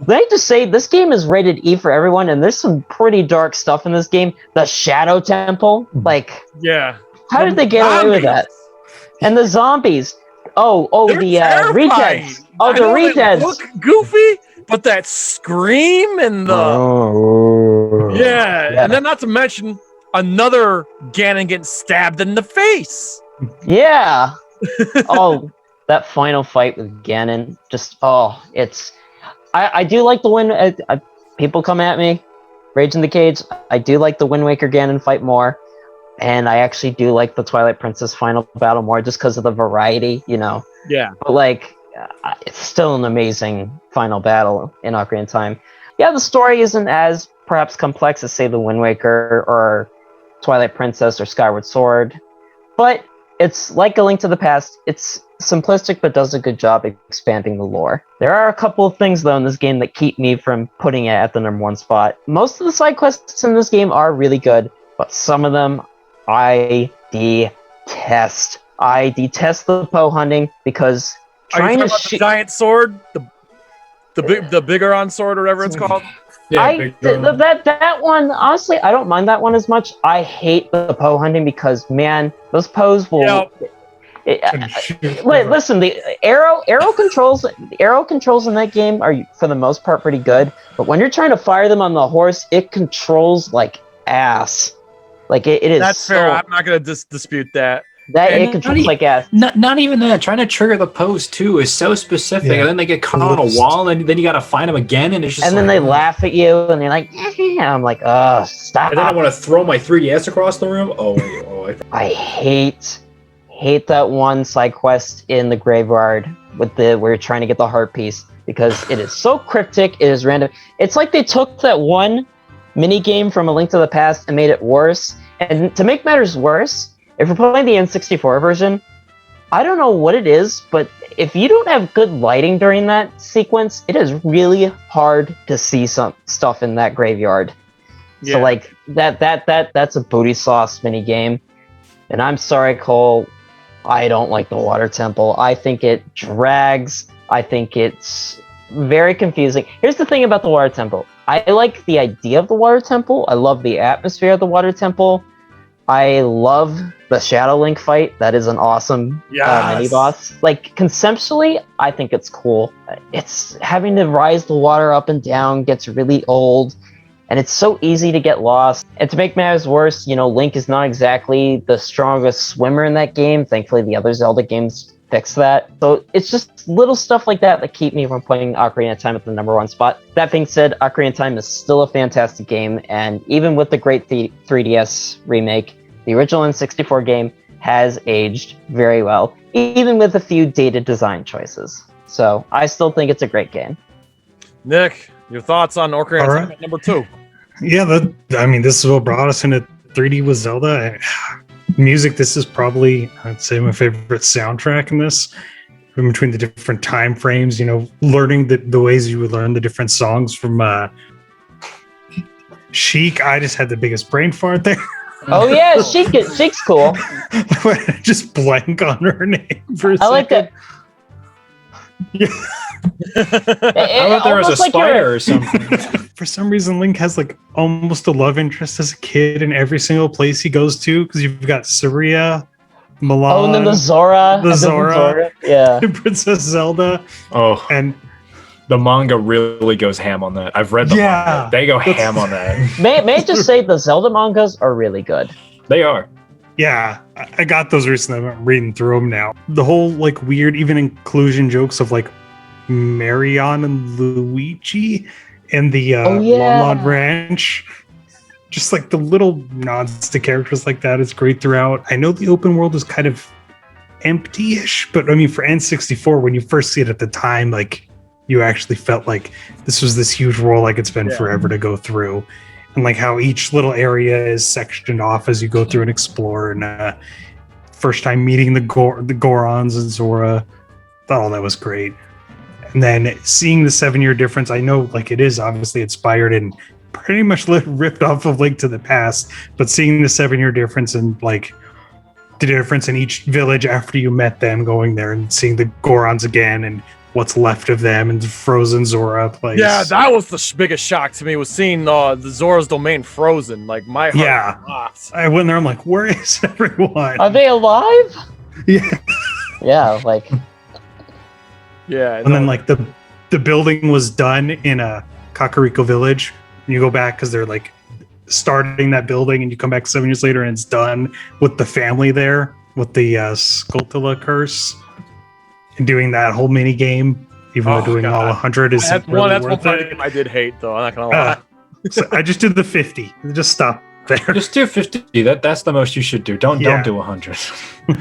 Let me just say, this game is rated E for everyone, and there's some pretty dark stuff in this game. The Shadow Temple, like, yeah, how did they get away with that? And the zombies. They're the terrifying. Redeads. Oh, the Redeads. They look goofy, but that scream and the yeah, and then not to mention another Ganon getting stabbed in the face. Yeah. That final fight with Ganon, it's. I do like the win. People come at me, Rage in the Cage. I do like the Wind Waker Ganon fight more, and I actually do like the Twilight Princess final battle more, just because of the variety, Yeah. But like, it's still an amazing final battle in Ocarina of Time. Yeah, the story isn't as perhaps complex as, say, the Wind Waker or Twilight Princess or Skyward Sword, but it's like A Link to the Past. It's simplistic, but does a good job expanding the lore. There are a couple of things, though, in this game that keep me from putting it at the #1 spot. Most of the side quests in this game are really good, but some of them I detest. I detest the Poe hunting because trying to shoot the giant sword, the Bigoron sword, or whatever it's called. Yeah, that one, honestly, I don't mind that one as much. I hate the Poe hunting because, man, those Poes will. Listen, the arrow controls in that game are, for the most part, pretty good. But when you're trying to fire them on the horse, it controls like ass. Like it is. That's fair. I'm not gonna dispute that. It controls like ass. Not even that. Trying to trigger the pose too is so specific, and then they get caught on a wall, and then you got to find them again, and it's just. And then they laugh at you, and they're like, I'm like, stop. And then I want to throw my 3DS across the room. I hate that one side quest in the graveyard with where you're trying to get the heart piece, because it is so cryptic. It is random. It's like they took that one mini game from A Link to the Past and made it worse. And to make matters worse, if you're playing the N64 version, I don't know what it is, but if you don't have good lighting during that sequence, it is really hard to see some stuff in that graveyard. So like that's a booty sauce mini game. And I'm sorry, Cole, I don't like the water temple. I think it drags. I think it's very confusing. Here's the thing about the water temple. I like the idea of the water temple. I love the atmosphere of the water temple. I love the Shadow Link fight. That is an awesome mini boss. Like conceptually, I think it's cool. It's having to rise the water up and down gets really old, and it's so easy to get lost. And to make matters worse, Link is not exactly the strongest swimmer in that game. Thankfully, the other Zelda games fix that. So it's just little stuff like that keep me from putting Ocarina of Time at the #1 spot. That being said, Ocarina of Time is still a fantastic game, and even with the great 3DS remake, the original N64 game has aged very well, even with a few dated design choices. So I still think it's a great game. Nick, your thoughts on Ocarina of Time at #2? Yeah, this is what brought us into 3D with Zelda. Music, this is probably, I'd say, my favorite soundtrack in this. In between the different time frames, learning the ways you would learn the different songs from Sheik. I just had the biggest brain fart there. Oh yeah, Sheik's cool. Just blank on her name for a second. I like that. Yeah. I thought there was a spider or something. For some reason, Link has like almost a love interest as a kid in every single place he goes to, because you've got Saria, Milan. Oh, and then the Zora. Yeah. Princess Zelda. Oh, and the manga really goes ham on that. I've read the manga. They go ham on that. May I just say the Zelda mangas are really good. They are. Yeah, I got those recently. I'm reading through them now. The whole like weird, even inclusion jokes of like Marion and Luigi and the Lon Ranch. Just like the little nods to characters like that is great throughout. I know the open world is kind of empty-ish, but I mean, for N64, when you first see it at the time, like you actually felt like this was this huge world, like it's been forever to go through. And like how each little area is sectioned off as you go through and explore. And first time meeting the Gorons and Zora, thought all that was great. And then seeing the 7-year difference, I know like it is obviously inspired and pretty much ripped off of Link to the Past, but seeing the 7-year difference and like the difference in each village after you met them, going there and seeing the Gorons again and what's left of them and the frozen Zora place. Yeah, that was the biggest shock to me, was seeing the Zora's domain frozen. Like my heart dropped. I went there, I'm like, where is everyone? Are they alive? Yeah. Yeah, like and then like the building was done in a Kakariko village, and you go back because they're like starting that building, and you come back 7 years later and it's done with the family there with the Skulltula curse. And doing that whole mini game, even though doing all 100 is really that's worth one it. I did hate, though. I'm not gonna lie. So I just did the 50. Just stop there. Just do 50. That's the most you should do. Don't do 100.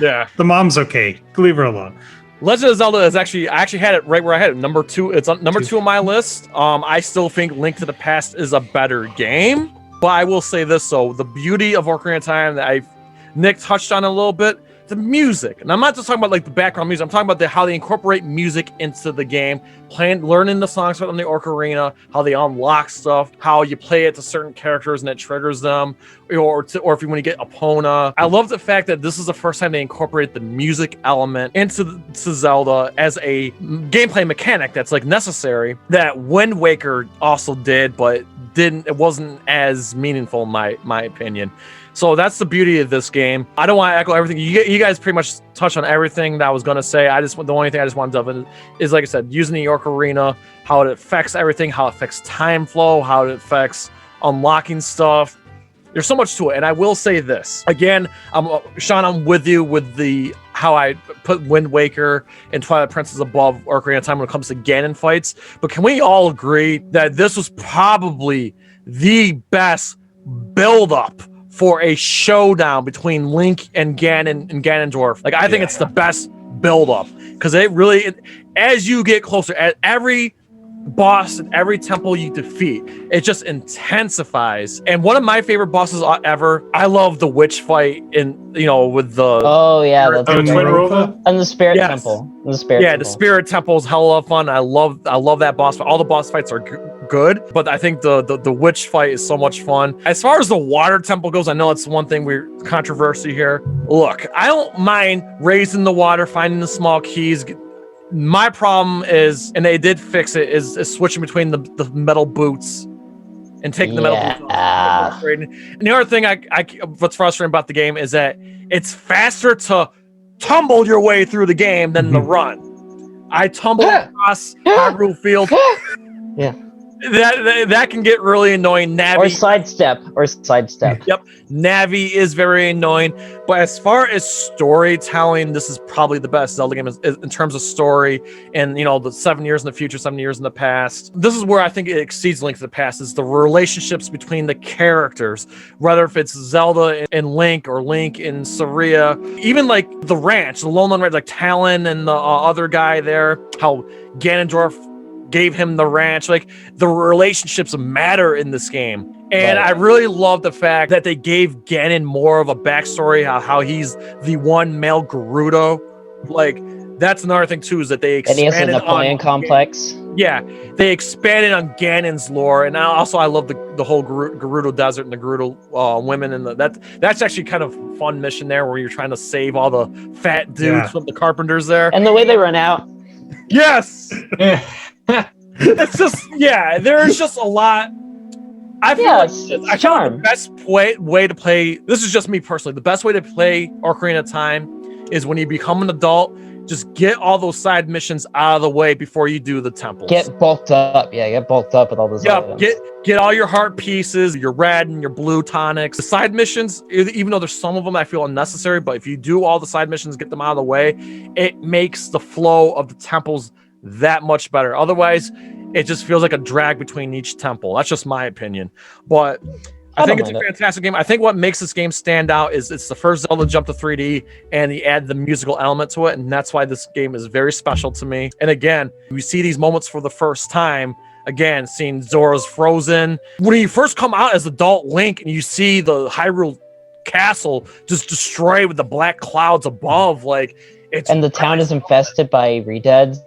Yeah. The mom's okay. Leave her alone. Legend of Zelda is I actually had it right where I had it. #2. It's on number 2 on my list. I still think Link to the Past is a better game, but I will say this though: the beauty of Ocarina of Time that Nick touched on a little bit. The music, and I'm not just talking about like the background music. I'm talking about how they incorporate music into the game, learning the songs from the ocarina, how they unlock stuff, how you play it to certain characters and it triggers them, or if you want to get Epona. I love the fact that this is the first time they incorporate the music element into Zelda as a gameplay mechanic that's like necessary. That Wind Waker also did, but it wasn't as meaningful in my opinion. So that's the beauty of this game. I don't want to echo everything. You guys pretty much touched on everything that I was going to say. The only thing I just want to delve in is, like I said, using the ocarina, how it affects everything, how it affects time flow, how it affects unlocking stuff. There's so much to it. And I will say this. Again, Sean, I'm with you with how I put Wind Waker and Twilight Princess above Ocarina of Time when it comes to Ganon fights. But can we all agree that this was probably the best build-up for a showdown between Link and Ganon and Ganondorf? Like, I think it's the best build-up, because as you get closer, at every boss and every temple you defeat, it just intensifies. And one of my favorite bosses ever, I love the witch fight with the and the spirit temple. The spirit temple is hella fun. I love that boss fight. All the boss fights are good, but I think the witch fight is so much fun. As far as the water temple goes, I know it's one thing we're controversy here. Look, I don't mind raising the water, finding the small keys. My problem is, and they did fix it, is switching between the metal boots and taking the metal boots off. And the other thing what's frustrating about the game is that it's faster to tumble your way through the game than the run. I tumbled across Hyrule Field. Yeah. That can get really annoying. Navi or sidestep. Yep, Navi is very annoying. But as far as storytelling, this is probably the best Zelda game in terms of story. And the 7 years in the future, 7 years in the past. This is where I think it exceeds Link to the Past. Is the relationships between the characters, whether if it's Zelda and Link or Link and Saria, even like the ranch, the Lone Ranch, like Talon and the other guy there. How Ganondorf gave him the ranch. Like, the relationships matter in this game. And I really love the fact that they gave Ganon more of a backstory, how he's the one male Gerudo. Like, that's another thing too, is that they expanded and he has a Napoleon complex. Yeah, they expanded on Ganon's lore, and I love the whole Gerudo Desert and the Gerudo women, and that's actually kind of fun mission there where you're trying to save all the fat dudes from the carpenters there. And the way they run out. Yes. It's just there's just a lot. I feel like the best way to play. This is just me personally. The best way to play Ocarina of Time is when you become an adult. Just get all those side missions out of the way before you do the temples. Get bulked up. Yeah, get bulked up with all those items. Get all your heart pieces, your red and your blue tonics. The side missions, even though there's some of them I feel unnecessary, but if you do all the side missions, get them out of the way, it makes the flow of the temples that much better. Otherwise, it just feels like a drag between each temple. That's just my opinion. But I think it's a fantastic game. I think what makes this game stand out is it's the first Zelda jump to 3D, and you add the musical element to it, and that's why this game is very special to me. And again, we see these moments for the first time. Again, seeing Zora's frozen. When you first come out as adult Link and you see the Hyrule Castle just destroyed with the black clouds above, like, and the town is infested by redeads.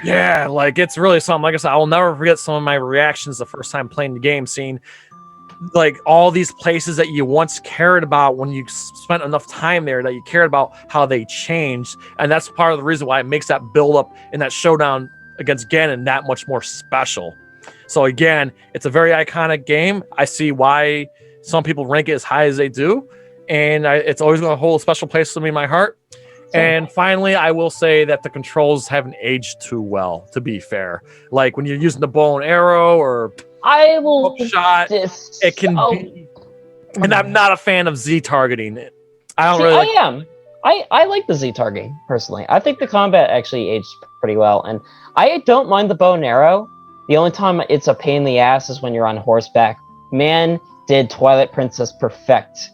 Yeah, like, it's really something. Like I said, I will never forget some of my reactions the first time playing the game, seeing like all these places that you once cared about when you spent enough time there, that you cared about how they changed. And that's part of the reason why it makes that build up in that showdown against Ganon that much more special. So again, it's a very iconic game. I see why some people rank it as high as they do. And it's always going to hold a special place to me in my heart. And finally, I will say that the controls haven't aged too well, to be fair. Like, when you're using the bow and arrow or shot, it can be... And I'm not a fan of Z targeting. I am. I like the Z targeting, personally. I think the combat actually aged pretty well. And I don't mind the bow and arrow. The only time it's a pain in the ass is when you're on horseback. Man, did Twilight Princess perfect,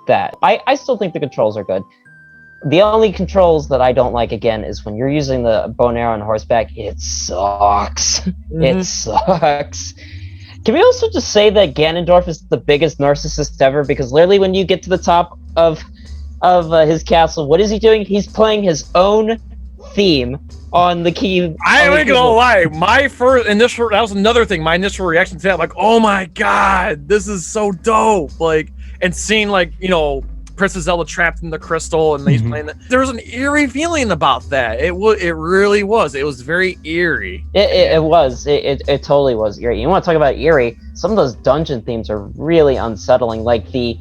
that. I still think the controls are good. The only controls that I don't like, again, is when you're using the bow and arrow on horseback, it sucks. Mm-hmm. It sucks. Can we also just say that Ganondorf is the biggest narcissist ever? Because literally when you get to the top of his castle, what is he doing? He's playing his own theme on the key. I ain't gonna lie. That was another thing. My initial reaction to that, like, oh my god, this is so dope. Like, and seeing, like, Princess Zelda trapped in the crystal, and he's playing that. There was an eerie feeling about that. It really was. It was very eerie. It was. It totally was eerie. You want to talk about eerie? Some of those dungeon themes are really unsettling. Like the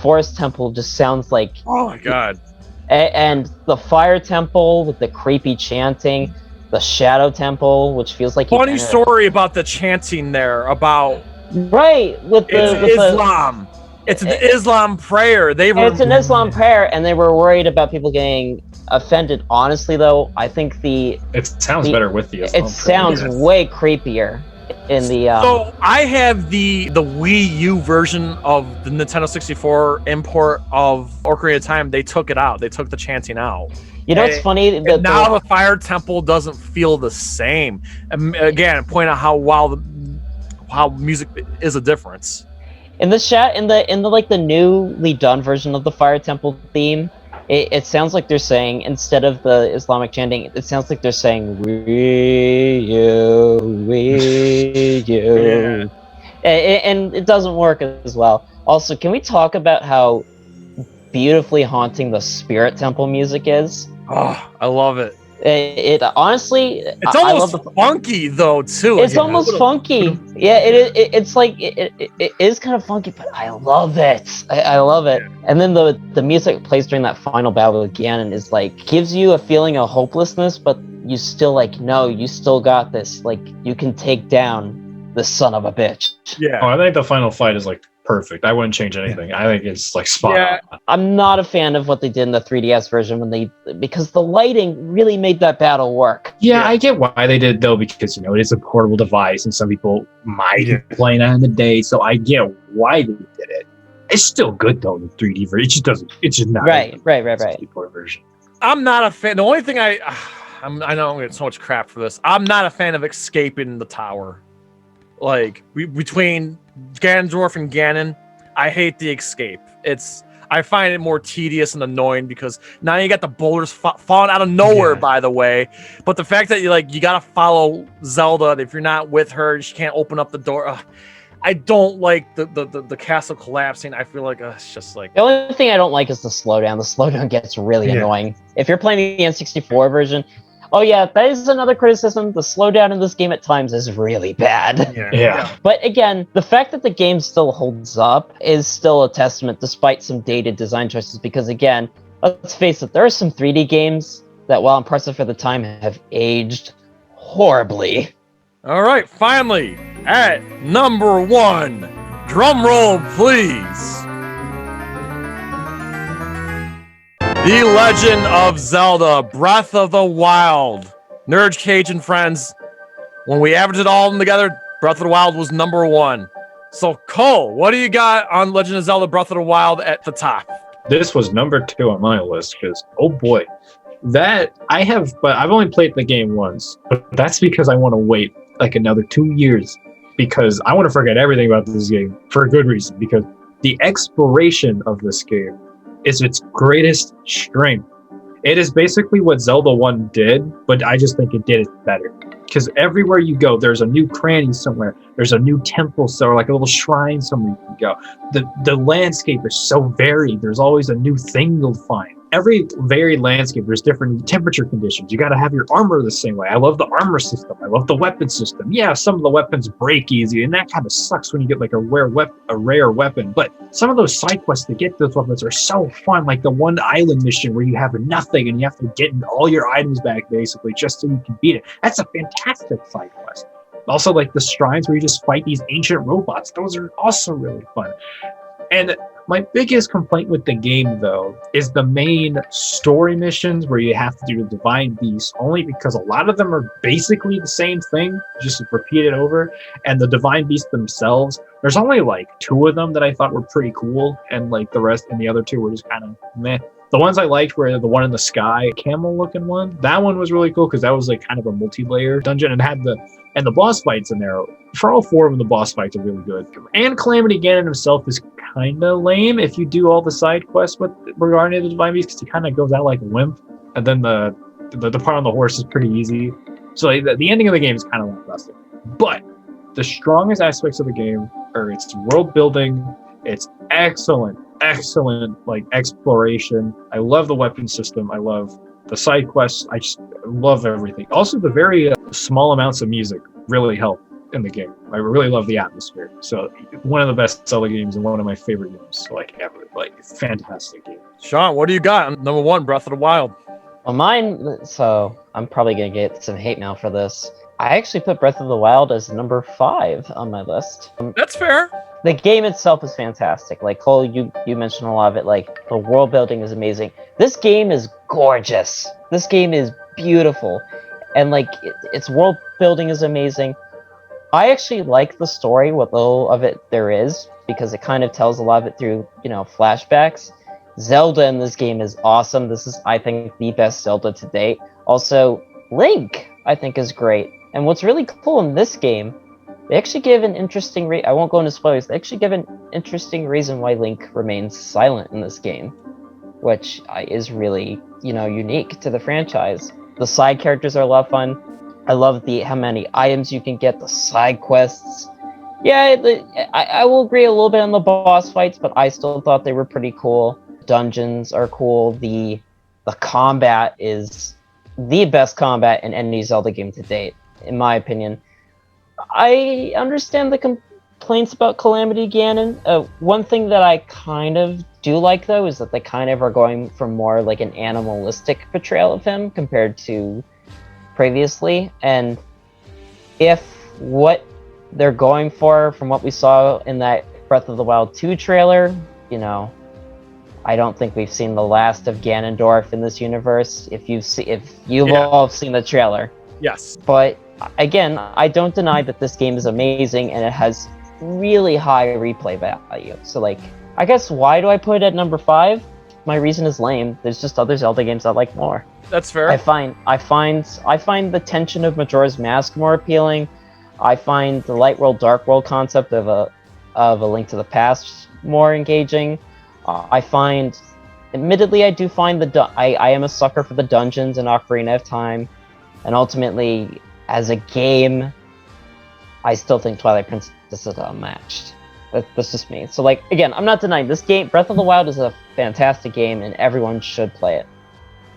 forest temple just sounds like, oh my god. And the fire temple with the creepy chanting, the shadow temple, which feels like funny story about the chanting there about with Islam. It's an Islam prayer. It's an Islam prayer, and they were worried about people getting offended. Honestly, though, I think it sounds better with the Islam prayer. It sounds way creepier in the. So I have the Wii U version of the Nintendo 64 import of Ocarina of Time. They took it out. They took the chanting out. It's funny. Now the fire temple doesn't feel the same. Again, point out how music is a difference. In the newly done version of the Fire Temple theme, It sounds like they're saying, instead of the Islamic chanting, it sounds like they're saying, we, you. Yeah. And it doesn't work as well. Also, can we talk about how beautifully haunting the Spirit Temple music is? Oh, I love it. It honestly, It's I almost love the funky though too. It's almost funky. Yeah, it's like it is kind of funky, but I love it. I love it. And then the music plays during that final battle with Ganon is like gives you a feeling of hopelessness, but you still like no, you still got this. Like you can take down the son of a bitch. Yeah. Oh, I think the final fight is like perfect. I wouldn't change anything. I think it's like spot on. I'm not a fan of what they did in the 3DS version because the lighting really made that battle work. Yeah, I get why they did though, because it is a portable device and some people might be playing that in the day, so I get why they did it. It's still good though in the 3D version. It's just not right. 64 version. I'm not a fan. The only thing I know I'm gonna get so much crap for this. I'm not a fan of escaping the tower. Like between Ganondorf and Ganon, I hate the escape. I find it more tedious and annoying because now you got the boulders falling out of nowhere, by the way. But the fact that you gotta follow Zelda, and if you're not with her, she can't open up the door. I don't like the castle collapsing. I feel like it's just like... The only thing I don't like is the slowdown. The slowdown gets really annoying. If you're playing the N64 version, that is another criticism. The slowdown in this game at times is really bad. Yeah. But again, the fact that the game still holds up is still a testament despite some dated design choices because again, let's face it, there are some 3D games that, while impressive for the time, have aged horribly. All right, finally, at number 1, drum roll, please. The Legend of Zelda Breath of the Wild. NerdCage and friends, when we averaged it all together, Breath of the Wild was number 1. So, Cole, what do you got on Legend of Zelda Breath of the Wild at the top? This was number 2 on my list because, oh boy, that I have, but I've only played the game once, but that's because I want to wait like another 2 years because I want to forget everything about this game for a good reason, because the exploration of this game is its greatest strength. It is basically what Zelda 1 did, but I just think it did it better. Because everywhere you go, there's a new cranny somewhere. There's a new temple, so like a little shrine somewhere you can go. The landscape is so varied. There's always a new thing you'll find. Every varied landscape, there's different temperature conditions. You got to have your armor the same way. I love the armor system. I love the weapon system. Yeah, some of the weapons break easy, and that kind of sucks when you get like a rare weapon. But some of those side quests to get those weapons are so fun. Like the one island mission where you have nothing and you have to get all your items back basically just so you can beat it. That's a fantastic side quest. Also, like the shrines where you just fight these ancient robots. Those are also really fun. And my biggest complaint with the game, though, is the main story missions where you have to do the Divine Beast, only because a lot of them are basically the same thing, just repeated over. And the Divine Beasts themselves, there's only like 2 of them that I thought were pretty cool, and like the rest and the other 2 were just kind of meh. The ones I liked were the one in the sky, camel-looking one. That one was really cool because that was like kind of a multi-layer dungeon and had the boss fights in there. For all 4 of them, the boss fights are really good. And Calamity Ganon himself is kind of lame if you do all the side quests regarding the Divine Beast, because he kind of goes out like a wimp. And then the part on the horse is pretty easy. So like, the ending of the game is kind of lackluster. But the strongest aspects of the game are its world building, its excellent like exploration. I love the weapon system. I love the side quests. I just love everything. Also, the very small amounts of music really help in the game. I really love the atmosphere. So one of the best Zelda games and one of my favorite games like ever. Like it's a fantastic game. Sean, what do you got? Number 1, Breath of the Wild. Well, mine. So I'm probably gonna get some hate mail for this. I actually put Breath of the Wild as number 5 on my list. That's fair. The game itself is fantastic. Like Cole, you mentioned a lot of it. Like the world building is amazing. This game is gorgeous. This game is beautiful, and like its world building is amazing. I actually like the story, what little of it there is, because it kind of tells a lot of it through flashbacks. Zelda in this game is awesome. This is, I think, the best Zelda to date. Also, Link, I think, is great. And what's really cool in this game, they actually give an interesting I won't go into spoilers. They actually give an interesting reason why Link remains silent in this game. which is really, unique to the franchise. The side characters are a lot of fun. I love how many items you can get, the side quests. Yeah, I will agree a little bit on the boss fights, but I still thought they were pretty cool. Dungeons are cool. The combat is the best combat in any Zelda game to date, in my opinion. I understand the complaints about Calamity Ganon. One thing that I kind of do like, though, is that they kind of are going for more like an animalistic portrayal of him compared to previously. And if what they're going for, from what we saw in that Breath of the Wild 2 trailer, I don't think we've seen the last of Ganondorf in this universe. If you've all seen the trailer. Yes. But again, I don't deny that this game is amazing and it has really high replay value. So I guess why do I put it at number 5? My reason is lame. There's just other Zelda games I like more. That's fair. I find the tension of Majora's Mask more appealing. I find the light world, dark world concept of a Link to the Past more engaging. I find, admittedly, I do find I am a sucker for the dungeons in Ocarina of Time, and ultimately, as a game, I still think Twilight Princess is unmatched. That's just me. So, again, I'm not denying this game. Breath of the Wild is a fantastic game, and everyone should play it.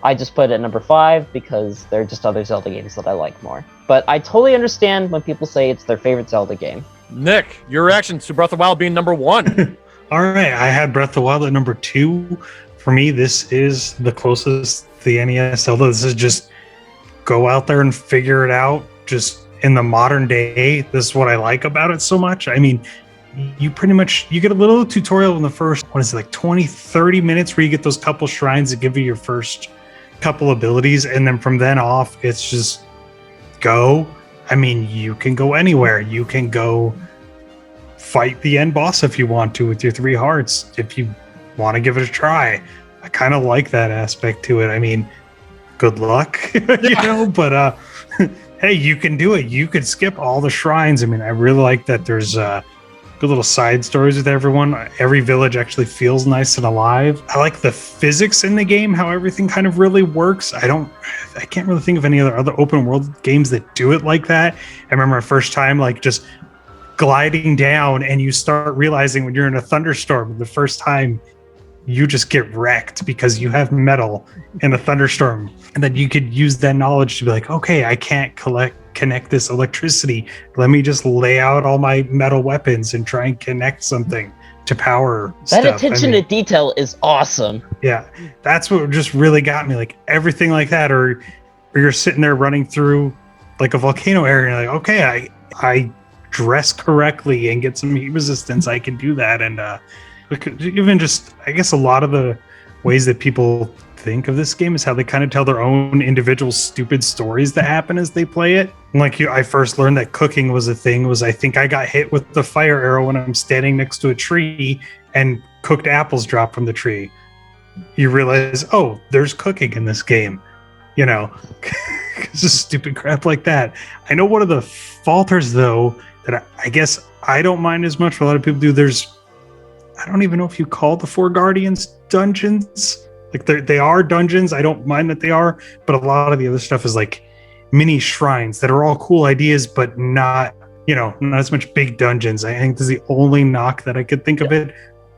I just put it at number 5 because there are just other Zelda games that I like more. But I totally understand when people say it's their favorite Zelda game. Nick, your reaction to Breath of the Wild being number 1? All right, I had Breath of the Wild at number 2. For me, this is the closest to the NES Zelda. This is just go out there and figure it out. Just in the modern day, this is what I like about it so much. I mean, you get a little tutorial in the first, 20, 30 minutes where you get those couple shrines that give you your first couple abilities. And then from then off, it's just go. I mean, you can go anywhere. You can go fight the end boss if you want to with your 3 hearts, if you want to give it a try. I kind of like that aspect to it. I mean, good luck, but hey, you can do it. You could skip all the shrines. I mean, I really like that there's good little side stories with everyone. Every village actually feels nice and alive. I like the physics in the game, how everything kind of really works. I can't really think of any other open world games that do it like that. I remember my first time just gliding down, and you start realizing when you're in a thunderstorm the first time, you just get wrecked because you have metal in a thunderstorm. And then you could use that knowledge to be like, okay, I can't connect this electricity. Let me just lay out all my metal weapons and try and connect something to power that stuff. attention to detail is awesome. Yeah, that's what just really got me. Everything like that, or you're sitting there running through a volcano area, and you're like, okay, I dress correctly and get some heat resistance. I can do that. And even just, I guess, a lot of the ways that people think of this game is how they kind of tell their own individual stupid stories that happen as they play it. I first learned that cooking was a thing I think I got hit with the fire arrow when I'm standing next to a tree and cooked apples drop from the tree. You realize, oh, there's cooking in this game, it's just stupid crap like that. I know one of the falters, though, that I guess I don't mind as much, but a lot of people do. I don't even know if you call the Four Guardians dungeons. They are dungeons. I don't mind that they are, but a lot of the other stuff is mini shrines that are all cool ideas, but not as much big dungeons. I think this is the only knock that I could think of it.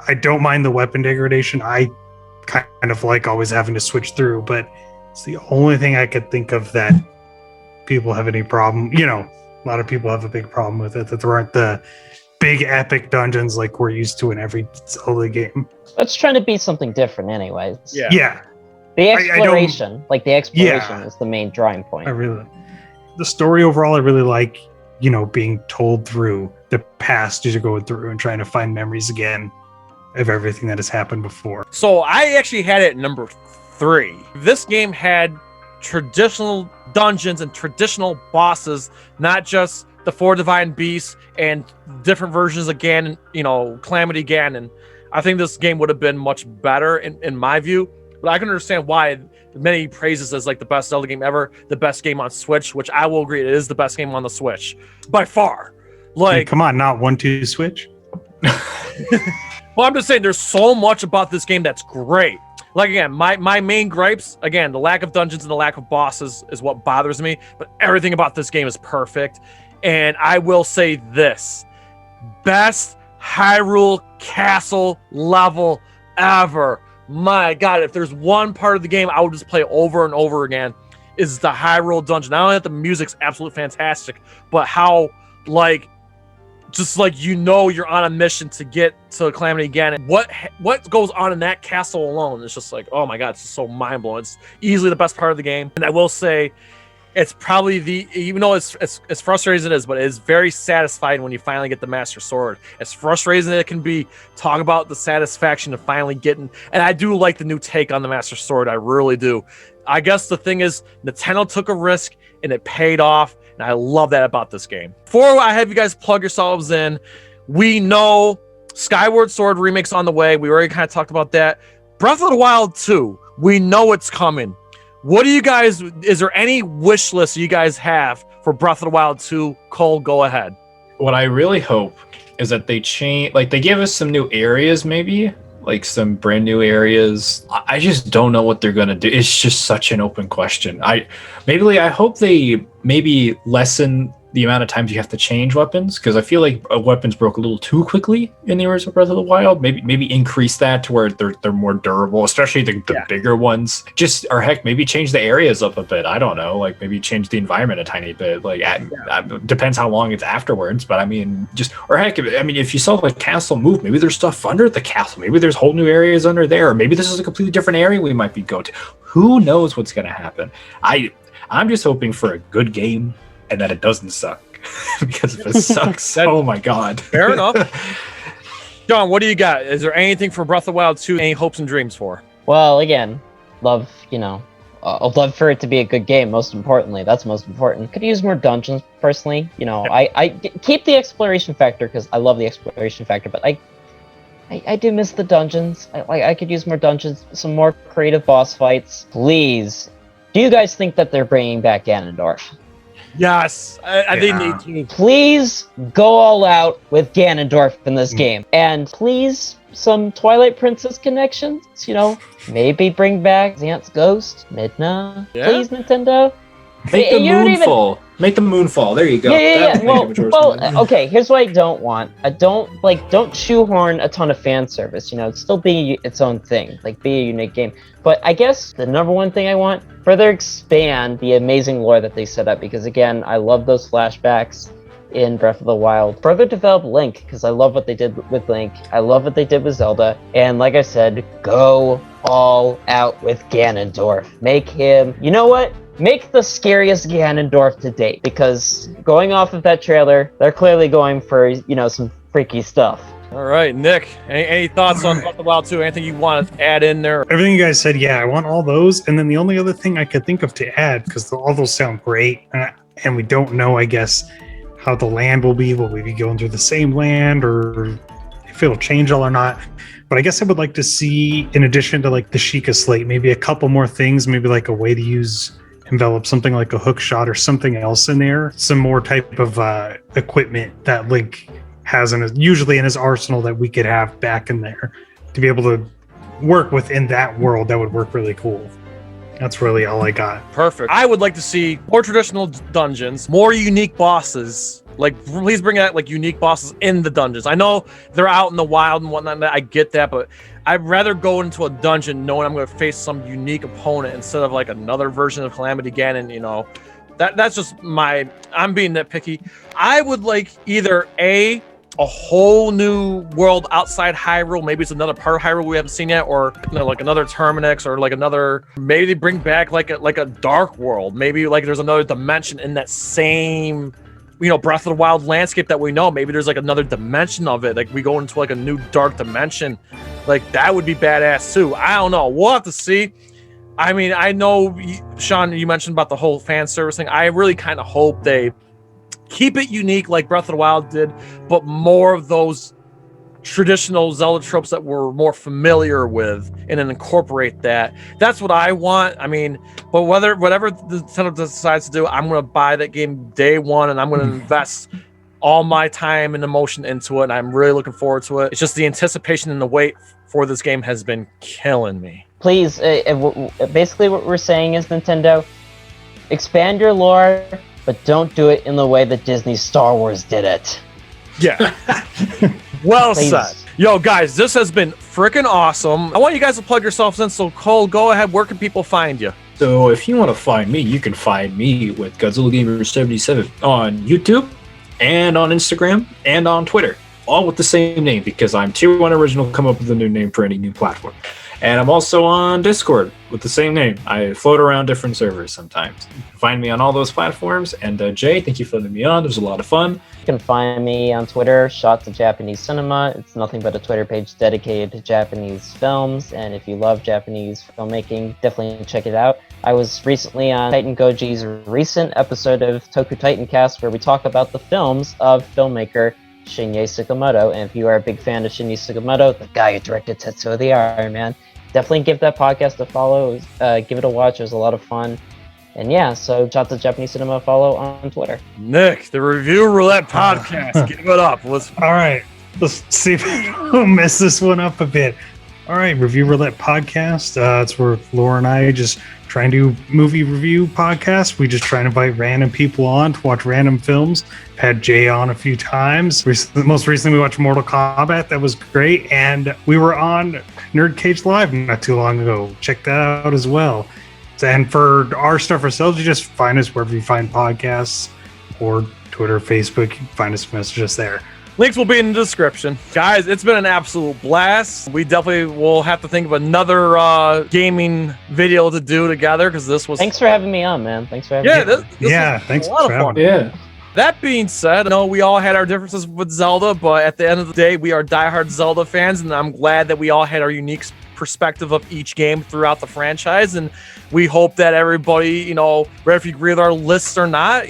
I don't mind the weapon degradation. I kind of like always having to switch through, but it's the only thing I could think of that people have any problem. A lot of people have a big problem with it, that there aren't the big epic dungeons like we're used to in every Zelda game. It's trying to be something different anyways. Yeah. The exploration, is the main drawing point. The story overall, I really like, being told through the past as you're going through and trying to find memories again of everything that has happened before. So I actually had it at number 3. This game had traditional dungeons and traditional bosses, not just the 4 divine beasts and different versions of Ganon, Calamity Ganon. I think this game would have been much better in my view, but I can understand why many praises as the best Zelda game ever, the best game on Switch, which I will agree it is the best game on the Switch by far. Hey, come on, not 1-2 Switch. Well, I'm just saying there's so much about this game that's great. Like, again, my main gripes, again, the lack of dungeons and the lack of bosses is what bothers me, but everything about this game is perfect. And I will say this, best Hyrule Castle level ever. My God, if there's one part of the game I would just play over and over again, is the Hyrule dungeon. Not only that the music's absolutely fantastic, but how, like, just like, you know, you're on a mission to get to Calamity Ganon. And what goes on in that castle alone is just like, oh my God, it's just so mind-blowing. It's easily the best part of the game. And I will say, it's probably even though it's frustrating as it is, but it is very satisfying when you finally get the Master Sword. As frustrating as it can be, talk about the satisfaction of finally getting, and I do like the new take on the Master Sword, I really do. I guess the thing is, Nintendo took a risk and it paid off, and I love that about this game. Before I have you guys plug yourselves in, we know Skyward Sword remake's on the way. We already kind of talked about that. Breath of the Wild 2, we know it's coming. What do you guys, is there any wish list you guys have for Breath of the Wild 2? Cole, go ahead. What I really hope is that they change, like, they give us some new areas, maybe, like some brand new areas. I just don't know what they're gonna do. It's just such an open question. I hope they maybe lessen the amount of times you have to change weapons, because I feel like weapons broke a little too quickly in the original Breath of the Wild. Maybe increase that to where they're more durable, especially the bigger ones. Just, or heck, maybe change the areas up a bit. I don't know, like maybe change the environment a tiny bit. Like depends how long it's afterwards, but I mean, just, or heck, I mean, if you saw the castle move, maybe there's stuff under the castle. Maybe there's whole new areas under there. Or maybe this is a completely different area we might be going to. Who knows what's gonna happen? I'm just hoping for a good game and that it doesn't suck. Because if it sucks, oh my God. Fair enough. John, what do you got? Is there anything for Breath of the Wild 2, any hopes and dreams for? Well, again, love, I'd love for it to be a good game, most importantly. That's most important. Could use more dungeons, personally. I keep the exploration factor, because I love the exploration factor, but I do miss the dungeons. I could use more dungeons, some more creative boss fights. Please. Do you guys think that they're bringing back Ganondorf? Yes, I think they do. Please go all out with Ganondorf in this game. And please, some Twilight Princess connections. Maybe bring back Xant's Ghost, Midna. Yeah. Please, Nintendo. Make the moon fall. Make the moon fall. There you go. Yeah. Well, okay, here's what I don't want. I don't shoehorn a ton of fan service. Still be its own thing. Be a unique game. But I guess the number one thing I want, further expand the amazing lore that they set up. Because again, I love those flashbacks in Breath of the Wild. Further develop Link, because I love what they did with Link. I love what they did with Zelda. And like I said, go all out with Ganondorf. Make him, you know what? Make the scariest Ganondorf to date, because going off of that trailer, they're clearly going for, some freaky stuff. All right, Nick, any thoughts on Breath of the Wild 2? Anything you want to add in there? Everything you guys said, yeah, I want all those. And then the only other thing I could think of to add, because all those sound great, and we don't know, I guess, how the land will be. Will we be going through the same land, or if it'll change all or not? But I guess I would like to see, in addition to the Sheikah Slate, maybe a couple more things, maybe a way to envelop something like a hook shot or something else in there. Some more type of equipment that Link has usually in his arsenal that we could have back in there to be able to work within that world. That would work really cool. That's really all I got. Perfect. I would like to see more traditional dungeons, more unique bosses. Please bring out unique bosses in the dungeons. I know they're out in the wild and whatnot. I get that, but I'd rather go into a dungeon knowing I'm going to face some unique opponent instead of another version of Calamity Ganon. That's just I'm being nitpicky. I would like either a whole new world outside Hyrule. Maybe it's another part of Hyrule we haven't seen yet, or another Terminix, or another. Maybe they bring back like a dark world. Maybe there's another dimension in that same. Breath of the Wild landscape that we know. Maybe there's another dimension of it. We go into a new dark dimension. That would be badass too. I don't know. We'll have to see. I mean, I know, Sean, you mentioned about the whole fan service thing. I really kind of hope they keep it unique like Breath of the Wild did, but more of those traditional Zelda tropes that we're more familiar with, and then incorporate that. That's what I want. I mean, but whatever the Nintendo decides to do, I'm going to buy that game day one, and I'm going to invest all my time and emotion into it, and I'm really looking forward to it. It's just the anticipation and the wait for this game has been killing me. please, basically what we're saying is, Nintendo, expand your lore, but don't do it in the way that Disney's Star Wars did it. Yeah. Well Please. said. Yo, guys, this has been freaking awesome. I want you guys to plug yourselves in, so Cole, go ahead. Where can people find you? So if you want to find me, you can find me with Godzilla Gamer 77 on YouTube and on Instagram and on Twitter, all with the same name because I'm too unoriginal to come up with a new name for any new platform. And I'm also on Discord with the same name. I float around different servers sometimes. You can find me on all those platforms. And Jay, thank you for letting me on. It was a lot of fun. You can find me on Twitter, Shot to Japanese Cinema. It's nothing but a Twitter page dedicated to Japanese films. And if you love Japanese filmmaking, definitely check it out. I was recently on Titangoji's recent episode of Toku Titancast where we talk about the films of filmmaker Shinya Tsukamoto. And if you are a big fan of Shinya Tsukamoto, the guy who directed Tetsuo the Iron Man, definitely give that podcast a follow. Give it a watch. It was a lot of fun. And yeah, so Shot to Japanese Cinema, follow on Twitter. Nick, the Review Roulette Podcast. Give it up. All right, let's see if I don't mess this one up a bit. All right, Review Roulette Podcast. It's where Laura and I just try and do movie review podcasts. We just try and invite random people on to watch random films. Had Jay on a few times. Most recently, we watched Mortal Kombat. That was great. And we were on NerdCage Live not too long ago. Check that out as well. And for our stuff ourselves, you just find us wherever you find podcasts or Twitter, Facebook. You can find us, message us there. Links will be in the description. Guys, it's been an absolute blast. We definitely will have to think of another gaming video to do together because this was... Thanks for having me on, man. Thanks for having me on. This thanks a lot of fun. Yeah. That being said, I know we all had our differences with Zelda, but at the end of the day, we are diehard Zelda fans, and I'm glad that we all had our unique perspective of each game throughout the franchise, and we hope that everybody, whether if you agree with our lists or not,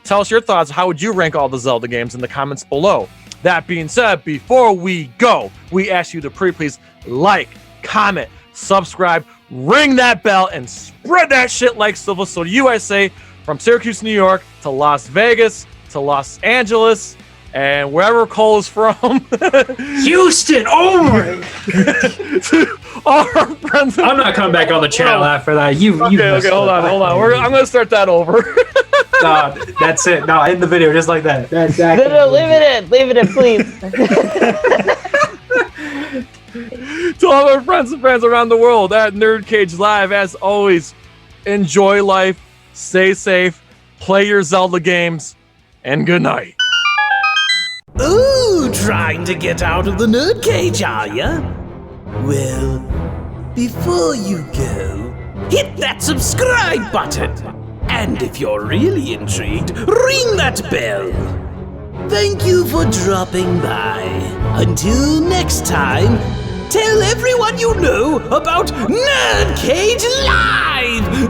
tell us your thoughts. How would you rank all the Zelda games in the comments below? That being said, before we go, we ask you to please like, comment, subscribe, ring that bell, and spread that shit like Silver So the USA from Syracuse, New York to Las Vegas to Los Angeles and wherever Cole is from. Houston! Oh my! All our friends. I'm not coming back on the channel after that. Okay, hold on. I'm going to start that over. No, that's it. No, end the video just like that. No, leave it in, please. To all our friends and fans around the world at NerdCage Live, as always, enjoy life, stay safe, play your Zelda games, and good night. Ooh, trying to get out of the NerdCage, are ya? Well, before you go, hit that subscribe button. And if you're really intrigued, ring that bell. Thank you for dropping by. Until next time, tell everyone you know about NerdCage Live!